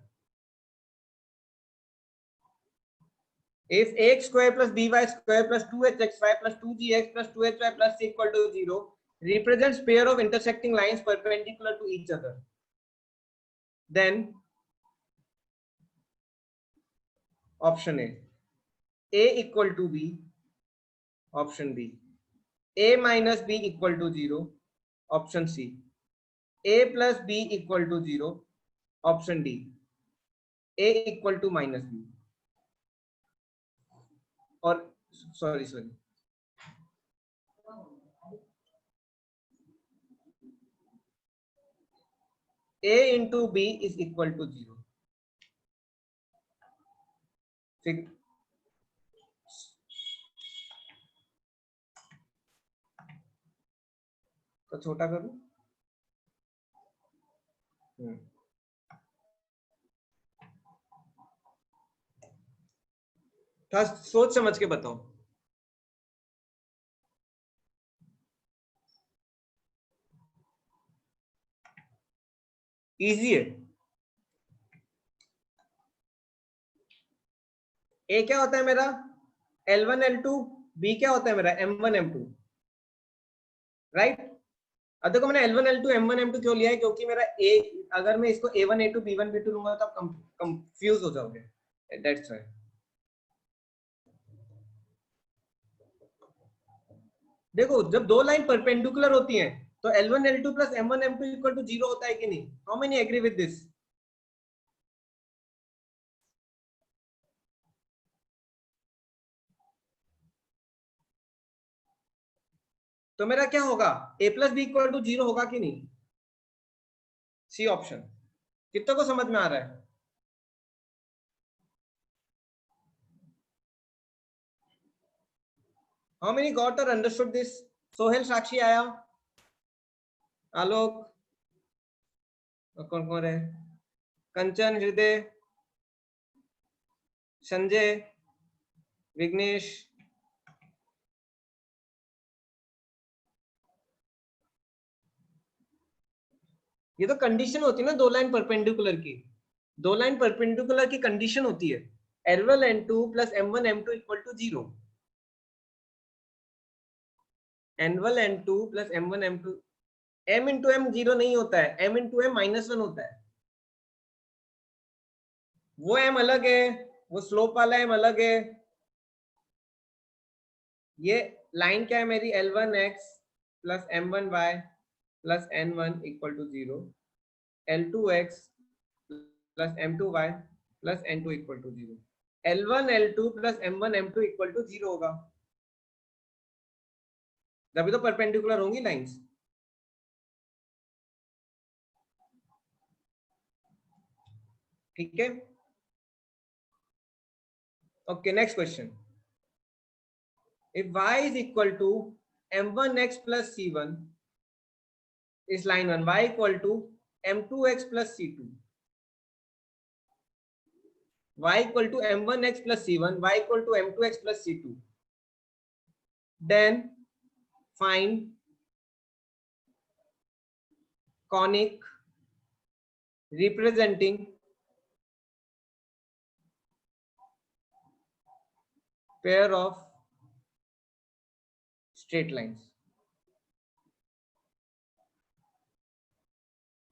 If ax square plus by square plus 2hxy plus 2gx plus 2hy plus c equal to 0 represents pair of intersecting lines perpendicular to each other, then option A equal to b, option B, a minus b equal to 0, option C, a plus b equal to 0, option D, a equal to minus b. Or sorry a into b is equal to 0. तो छोटा करूं? था सोच समझ के बताओ। Easy है। ए क्या होता है मेरा? L1 L2, बी क्या होता है मेरा? M1 M2, right? अब देखो मैंने L1 L2 M1 M2 क्यों लिया है? क्योंकि मेरा ए, अगर मैं इसको A1 A2 B1 B2 लूंगा तो आप कंफ्यूज हो जाओगे, दैट्स व्हाई। देखो जब दो लाइन परपेंडिकुलर होती हैं तो L1 L2 plus M1 M2 equal to 0 होता है कि नहीं? How many agree with this? तो मेरा क्या होगा? a plus B equal to 0 होगा कि नहीं? C option. कितने को समझ में आ रहा है? हाउ मेनी गॉट और अंडरस्टूड दिस? सोहेल, साक्षी आया, आलोक, कौन कौन है? कंचन, हृदय, संजय, विघ्नेश। ये तो कंडीशन होती है ना दो लाइन परपेंडिकुलर की। दो लाइन परपेंडिकुलर की कंडीशन होती है L1 L2 plus M1 M2 equal to 0। L1 L2 plus M1 M2, M into M 0 नहीं होता है, M इंटू M -1 होता है। वो M अलग है, वो स्लोप वाला M अलग है। ये लाइन क्या है मेरी? L1x plus M1y plus N1 equal to 0, L2x plus M2y plus N2 equal to 0। L1 L2 plus M1 M2 equal to 0 होगा, तभी तो परपेंडिकुलर होंगी लाइंस। ठीक है, okay next question. If y is equal to M1x plus C1 is line 1, y equal to M2x plus C2, y equal to M1x plus C1, y equal to M2x plus C2, then find conic representing pair of straight lines।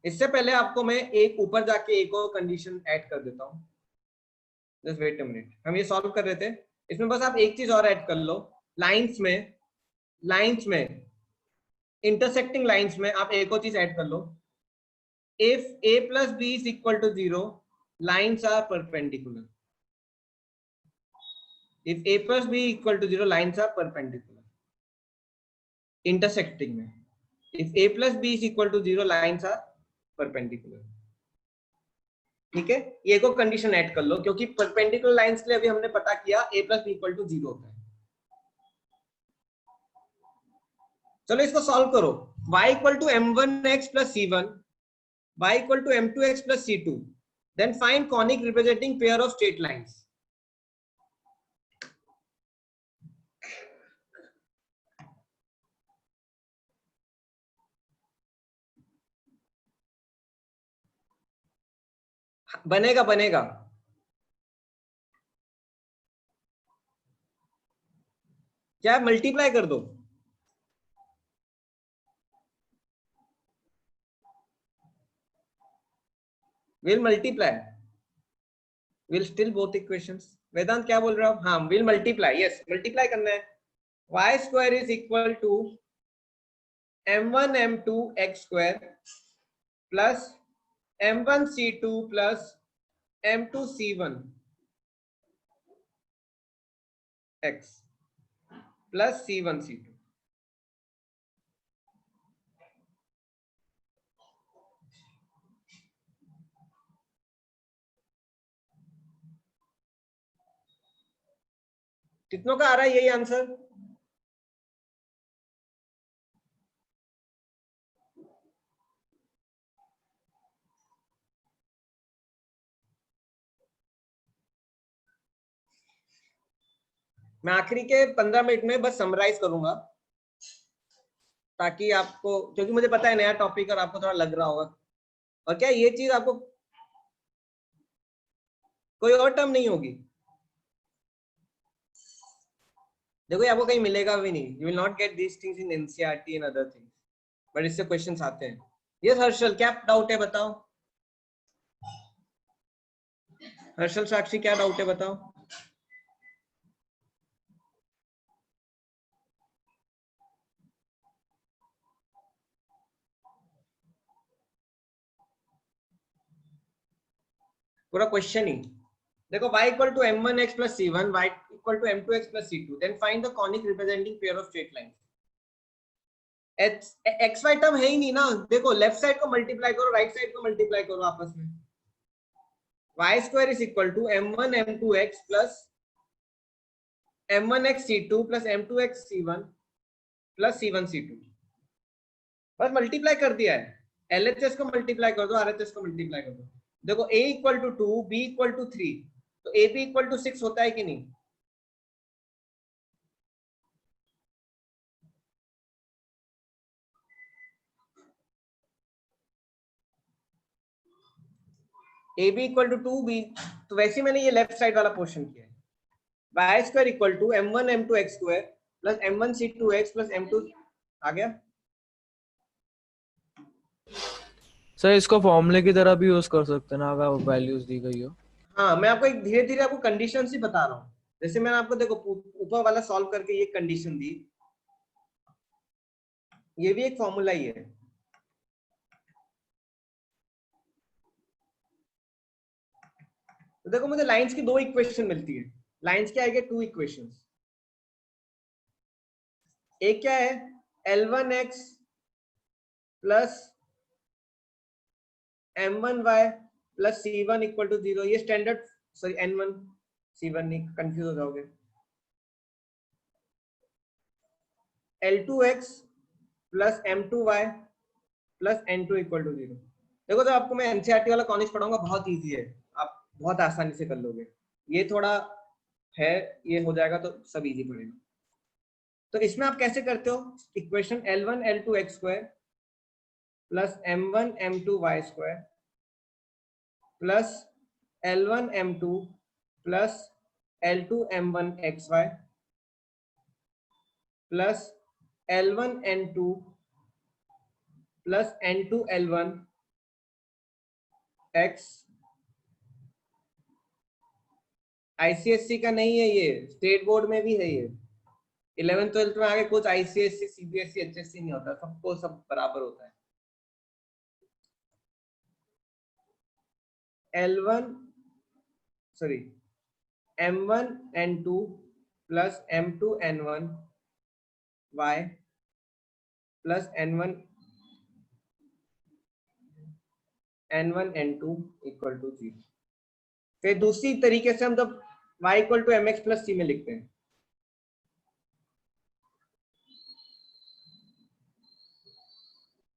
इससे पहले आपको मैं एक ऊपर जाके एक और condition add कर देता हूं। जस्ट वेट अ मिनट, हम ये सॉल्व कर रहे थे, इसमें बस आप एक चीज और ऐड कर लो। लाइंस में इंटरसेक्टिंग लाइंस में आप एक और चीज ऐड कर लो। If a plus b is equal to 0, lines are perpendicular. If a plus b equal to 0, lines are perpendicular. Intersecting में if a plus b is equal to 0, lines are perpendicular. ठीक है, ये को condition add कर लो, क्योंकि perpendicular lines के लिए अभी हमने पता किया a plus B equal to 0 होता है। चलो इसको सॉल्व करो। y equal to m1x plus c1, y equal to m2x plus c2, then find conic representing pair of straight lines. बनेगा बनेगा। क्या मल्टीप्लाई कर दो? Will multiply, will still both equations. Vedant क्या बोल रहे हो? हाँ, विल मल्टीप्लाई, यस मल्टीप्लाई करना है। y square is equal to m1 m2 x square plus m1 c2 plus m2 c1 x plus c1 c2। कितनों का आ रहा है यही आंसर? मैं आखिरी के 15 मिनट में बस समराइज करूंगा, ताकि आपको, क्योंकि मुझे पता है नया टॉपिक और आपको थोड़ा लग रहा होगा। और क्या ये चीज आपको कोई और टर्म नहीं होगी? देखो ये आपको कहीं मिलेगा भी नहीं। You will not get these things in NCERT and other things, but इससे क्वेश्चंस आते हैं। यस हर्षल, क्या डाउट है बताओ? हर्षल साक्षी, क्या डाउट है बताओ? पूरा क्वेश्चन ही देखो। y equal to m1x plus c1, y equal to m2x plus c2, then find the conic representing pair of straight lines. X Y term है ही नहीं ना। देखो लेफ्ट साइड को मल्टीप्लाई करो, राइट साइड को मल्टीप्लाई करो आपस में। y square is equal to m1 m2x plus m1x c2 plus m2x c1 plus c1 c2। बस मल्टीप्लाई कर दिया है। LHS को मल्टीप्लाई कर दो, RHS को मल्टीप्लाई कर दो। देखो a equal to 2, b equal to 3, तो ab इक्वल टू 6 होता है कि नहीं? A B equal to 2b, तो वैसे मैंने ये लेफ्ट साइड वाला पोर्शन किया है। Y square equal to m1 m2 x square plus m1 c2 x plus m2 आ गया। सर इसको फॉर्मूले की तरह भी यूज कर सकते हैं ना, अगर वैल्यूज दी गई हो। हाँ, मैं आपको एक धीरे धीरे आपको कंडीशन ही बता रहा हूँ। जैसे मैंने आपको देखो ऊपर वाला सॉल्व करके ये कंडीशन दी, ये भी एक फॉर्मूला ही है। तो देखो मुझे लाइंस की दो इक्वेशन मिलती है। लाइंस क्या आएगा? 2 इक्वेशंस। एक क्या है? L1x plus m1y plus c1 equal to 0। ये स्टैंडर्ड, सॉरी n1 c1 नहीं, कंफ्यूज हो जाओगे। L2x plus m2y plus n2 equal to 0। देखो तो आपको मैं एनसीईआरटी वाला कॉनिक्स पढ़ाऊंगा, बहुत इजी है, आप बहुत आसानी से कर लोगे। ये थोड़ा है, ये हो जाएगा तो सब इजी पड़ेगा। तो इसमें आप कैसे करते हो? Equation L1 L2 x square plus m1 m2 y square plus L1 m2 plus L2 m1 xy plus L1 n2 plus n2 L1 x। ICSC का नहीं है ये, स्टेट बोर्ड में भी है ये। 11th 12th में आगे कुछ आईसीएससी सीबीएसई एचएससी नहीं होता, सबको सब बराबर होता है। L1 sorry m1 n2 plus m2 n1 y plus n1 n1 n2 equal to 0। फिर दूसरी तरीके से हम जब y equal to mx plus c में लिखते हैं,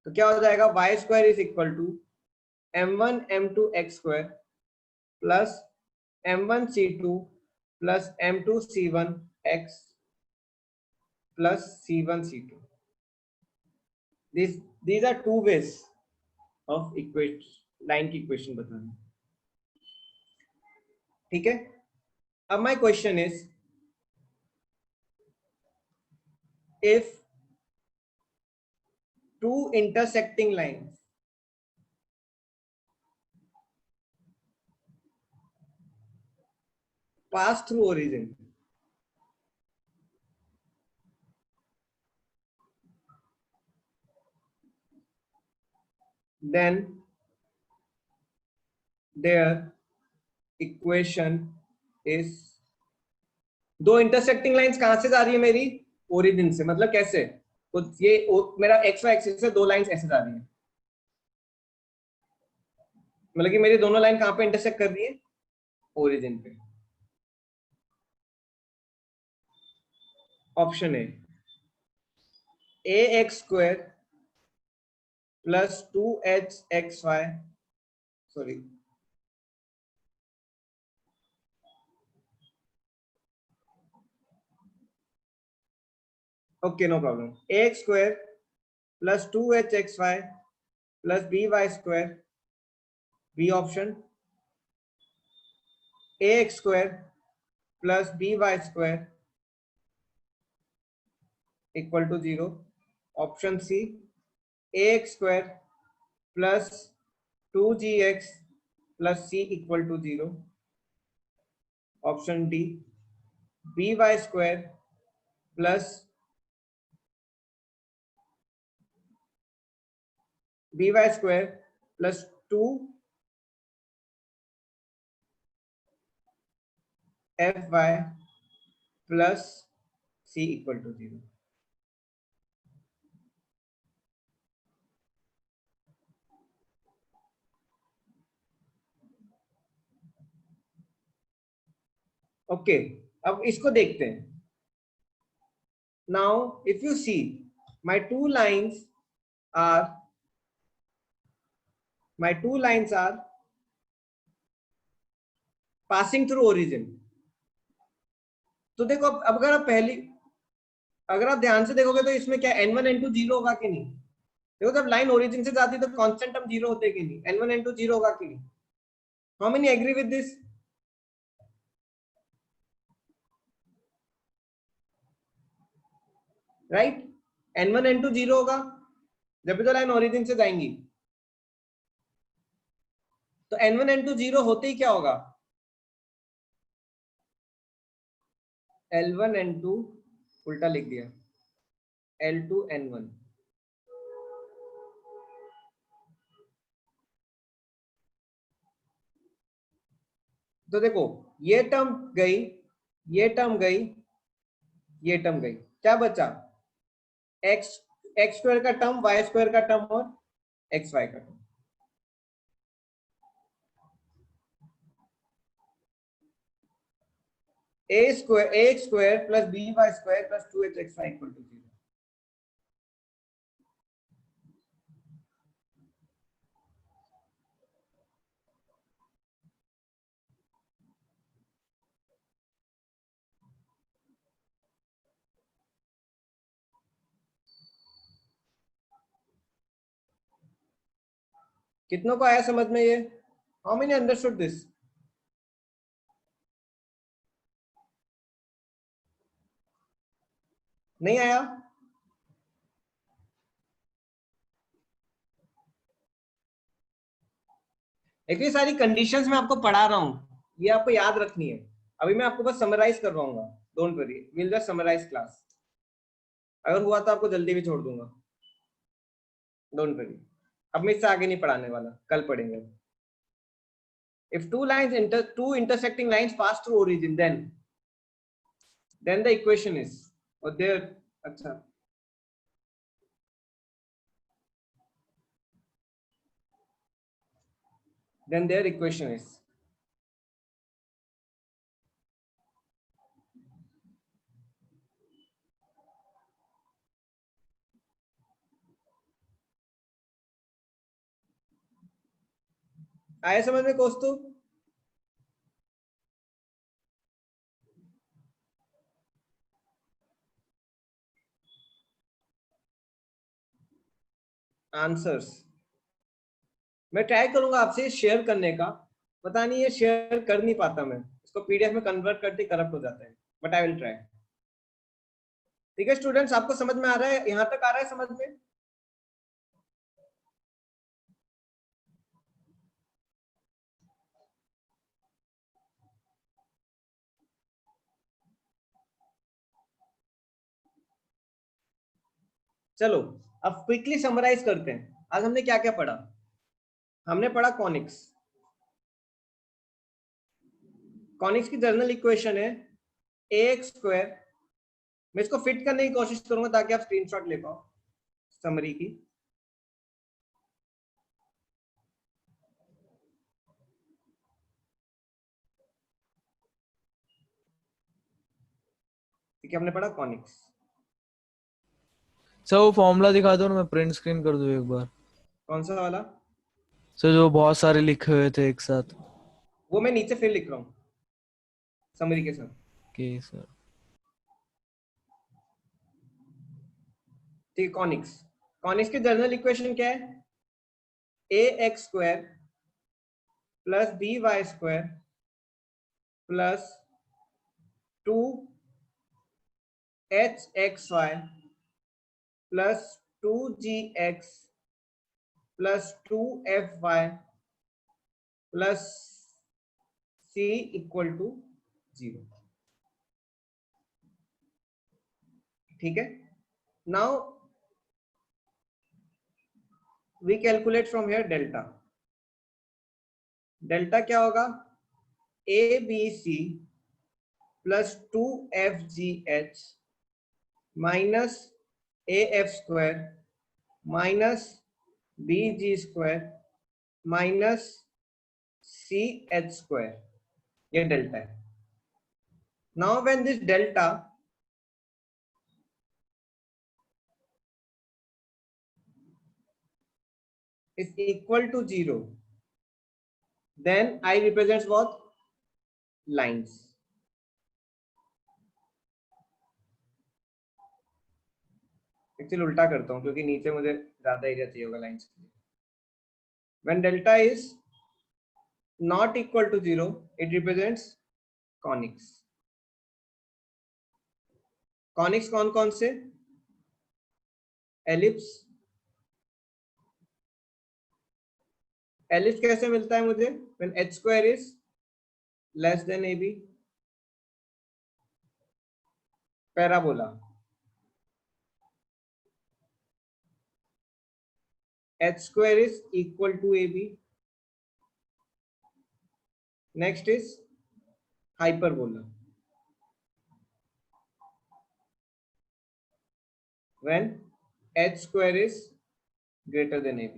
तो क्या हो जाएगा, y square is equal to m1 m2 x square plus m1 c2 plus m2 c1 x plus c1 c2। these are two ways of equation line की equation बताना। ठीक है, अब my question is, if two intersecting lines pass through origin, then their equation is, दो intersecting lines कहां से जा रही है मेरी, ओरिजिन से। मतलब कैसे, तो ये मेरा एक्स वाई एक्सिस से दो लाइंस ऐसे जा रही है, मतलब कि मेरी दोनों लाइन कहां पे इंटरसेक्ट कर रही है, ओरिजिन पे। Option A x square plus 2h X Y, sorry okay no problem, A x square plus 2h X Y plus B Y square, B option, A x square plus B Y square equal to 0। Option C, A x square plus 2gx plus c equal to 0। Option D, B Y square plus B Y square plus 2 F Y plus c equal to 0। Okay, अब इसको देखते हैं। Now if you see my two lines are passing through origin. तो देखो, अब अगर आप ध्यान से देखोगे तो इसमें क्या n1 n2 जीरो होगा कि नहीं। देखो, जब लाइन ओरिजिन से जाती है तो कांस्टेंट टर्म जीरो होते कि नहीं, n1 n2 जीरो होगा कि नहीं। How many agree with this, right. n1 n2 zero होगा जब भी तो लाइन ओरिजिन से जाएंगी। तो n1 n2 जीरो होते ही क्या होगा, L1 N2, उल्टा लिख दिया, L2 N1। तो देखो, ये टर्म गई, ये टर्म गई, ये टर्म गई, क्या बचा, एक्स स्क्वायर का टर्म, वाई स्क्वायर का टर्म और एक्स वाई का term. A square plus B Y square plus 2h X Y equal to 0। कितनों को आया समझ में ये, हाउ मेनी अंडरस्टूड दिस। नहीं आया, देखिए सारी कंडीशंस मैं आपको पढ़ा रहा हूं, ये आपको याद रखनी है। अभी मैं आपको बस समराइज करवाऊंगा, don't worry, will just summarise class. अगर हुआ तो आपको जल्दी भी छोड़ दूंगा, डोंट वरी। अब मैं इससे आगे नहीं पढ़ाने वाला, कल पढ़ेंगे। If two intersecting lines pass through origin, then the equation is, or there, अच्छा, then their equation is आया समझ में कौस्तुभ? आंसर्स मैं ट्राई करूंगा आपसे शेयर करने का, पता नहीं ये शेयर कर नहीं पाता, मैं इसको पीडीएफ में कन्वर्ट करते करप्ट हो जाता है, बट आई विल ट्राई। ठीक है स्टूडेंट्स, आपको समझ में आ रहा है? यहां तक आ रहा है समझ में? चलो अब क्विकली समराइज करते हैं। आज हमने क्या क्या पढ़ा? हमने पढ़ा कॉनिक्स। कॉनिक्स की जनरल इक्वेशन है ax²। मैं इसको फिट करने की कोशिश करूंगा ताकि आप स्क्रीनशॉट ले पाओ समरी की। ठीक है, हमने पढ़ा कॉनिक्स। सर वो फॉर्मूला दिखा दो ना, मैं प्रिंट स्क्रीन कर दूं एक बार। कौन सा वाला? सर जो बहुत सारे लिखे हुए थे एक साथ। वो मैं नीचे फिर लिख रहा हूँ समरी के साथ। Okay sir. ठीक है, कॉनिक्स। कॉनिक्स की जनरल इक्वेशन क्या है? ax² plus by² plus 2hxy plus 2gx plus 2fy plus c equal to 0। ठीक है, now we calculate from here delta. Delta क्या होगा? abc plus 2fgh minus af² minus bg² minus ch²। ये delta है। Now when this delta is equal to 0, then I represents what? Lines. Actually उल्टा करता हूं क्योंकि नीचे मुझे ज्यादा एरिया चाहिए होगा लाइंस के लिए। When delta is not equal to 0, it represents conics. Conics कौन कौन से? एलिप्स। एलिप्स कैसे मिलता है मुझे? When h² is less than ab। Parabola h² is equal to ab। next is hyperbola when h² is greater than ab।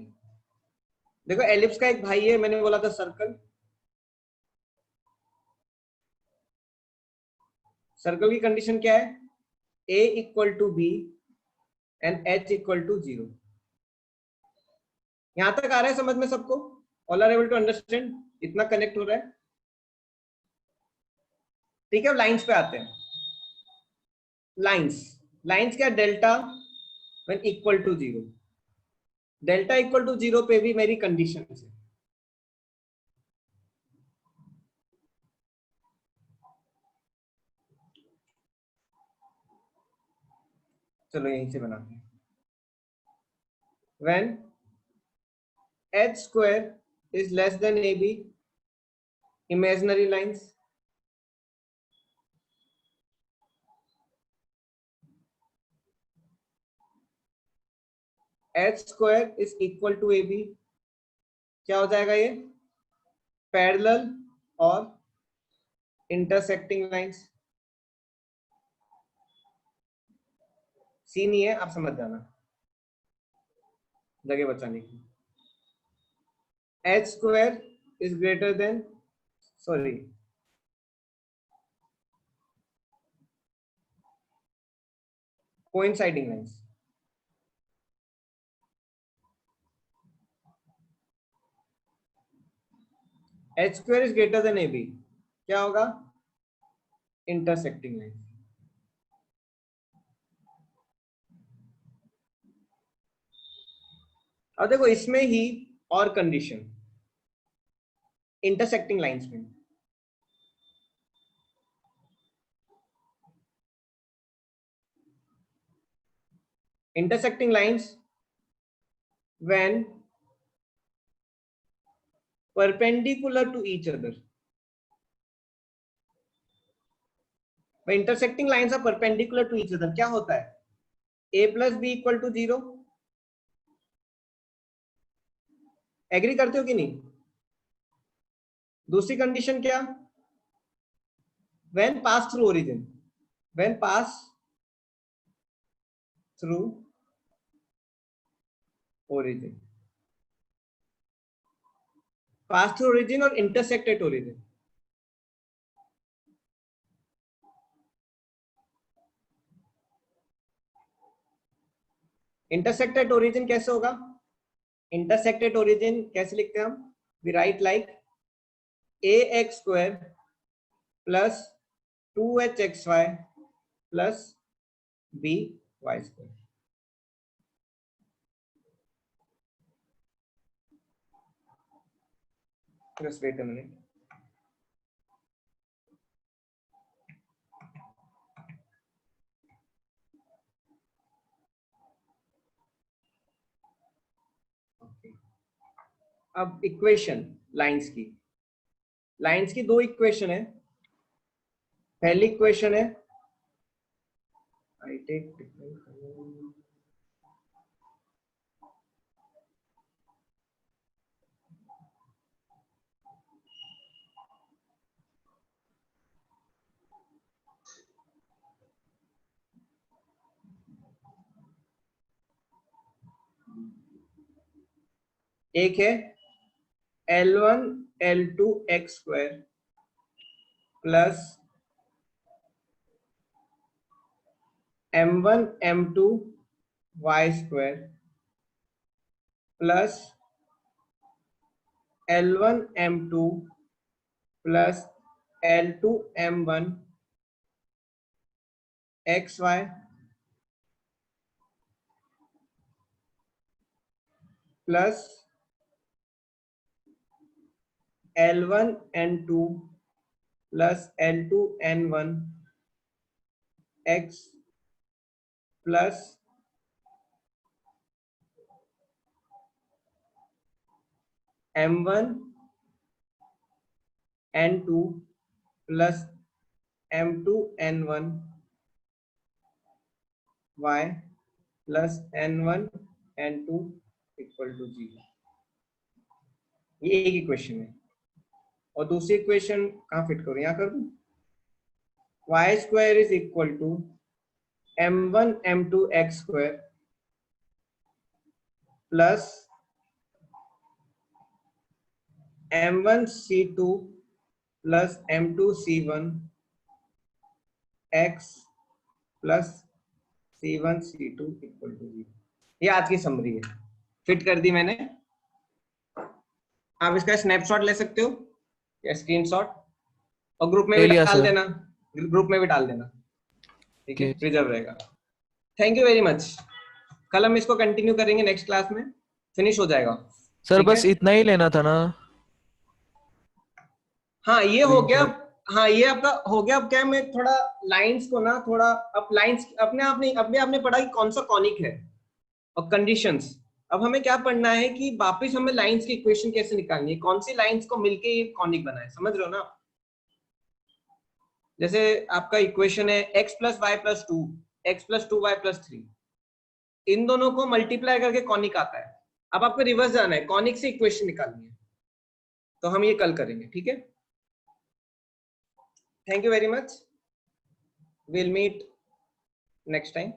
देखो ellipse का एक भाई है, मैंने बोला था सर्कल। सर्कल की कंडीशन क्या है? a equal to b and h equal to 0। यहां तक आ रहा है समझ में सबको? All are able to understand? इतना कनेक्ट हो रहा है? ठीक है, लाइंस पे आते हैं। लाइंस लाइंस क्या? Delta when equal to 0। Delta equal to 0 पे भी मेरी कंडीशन है। चलो यहीं से बनाते हैं। When h² is less than ab, imaginary lines, h² is equal to ab, क्या हो जाएगा ये? पैरेलल और इंटरसेक्टिंग लाइंस। सी नहीं है, आप समझ जाना जगह बचाने की। h² is greater than, sorry, coinciding lines. H square is greater than AB, क्या होगा? Intersecting lines. अब देखो इसमें ही और कंडीशन इंटरसेक्टिंग लाइंस में, intersecting lines when perpendicular to each other. When intersecting lines are perpendicular to each other, क्या होता है? A plus B equal to 0. Agree करते हो कि नहीं? दूसरी कंडीशन क्या? When pass through origin. When pass through origin. Pass through origin और intersect at origin. Intersect at origin कैसे होगा? Intersect at origin कैसे लिखते हैं हम? We write like ax square plus 2hxy plus by square. Just wait a minute. Okay. अब equation lines की दो इक्वेशन है. पहली इक्वेशन है, I take different color. एक है L1 L2 x square plus M1 M2 y square plus L1 M2 plus L2 M1 xy plus L1 N2 plus L2 N1 x plus M1 N2 plus M2 N1 y plus N1 N2 equal to 0. ये एक equation है. और दूसरी equation कहाँ fit करूं? यहाँ कर दूं. y square is equal to M1 M2 x square plus M1 C2 plus M2 C1 x plus C1 C2 equal to 0. ये आज की समरी है, फिट कर दी मैंने. आप इसका स्नैपशॉट ले सकते हो या स्क्रीनशॉट, और ग्रुप में भी डाल देना, ठीक है, प्रिजर्व रहेगा. Thank you very much. कल हम इसको कंटिन्यू करेंगे, नेक्स्ट क्लास में फिनिश हो जाएगा सर. बस इतना ही लेना था ना? हाँ ये हो गया. हाँ ये आपका हो गया. अब क्या मैं थोड़ा लाइंस को ना थोड़ा अब लाइंस अपने आपने पढ़ा कि कौन सा कॉनिक है और कंडीशंस. अब हमें क्या पढ़ना है कि वापस हमें लाइंस की इक्वेशन कैसे निकालनी है, कौन सी लाइंस को मिलके ये कॉनिक बना है. समझ रहे हो ना? जैसे आपका इक्वेशन है x plus Y plus 2 x plus 2 Y plus 3. इन दोनों को मल्टीप्लाई करके कॉनिक आता है. अब आपको रिवर्स जाना है, कॉनिक से इक्वेशन निकालनी है. तो हम ये कल करेंगे, ठीक है. Thank you very much. Will meet next time.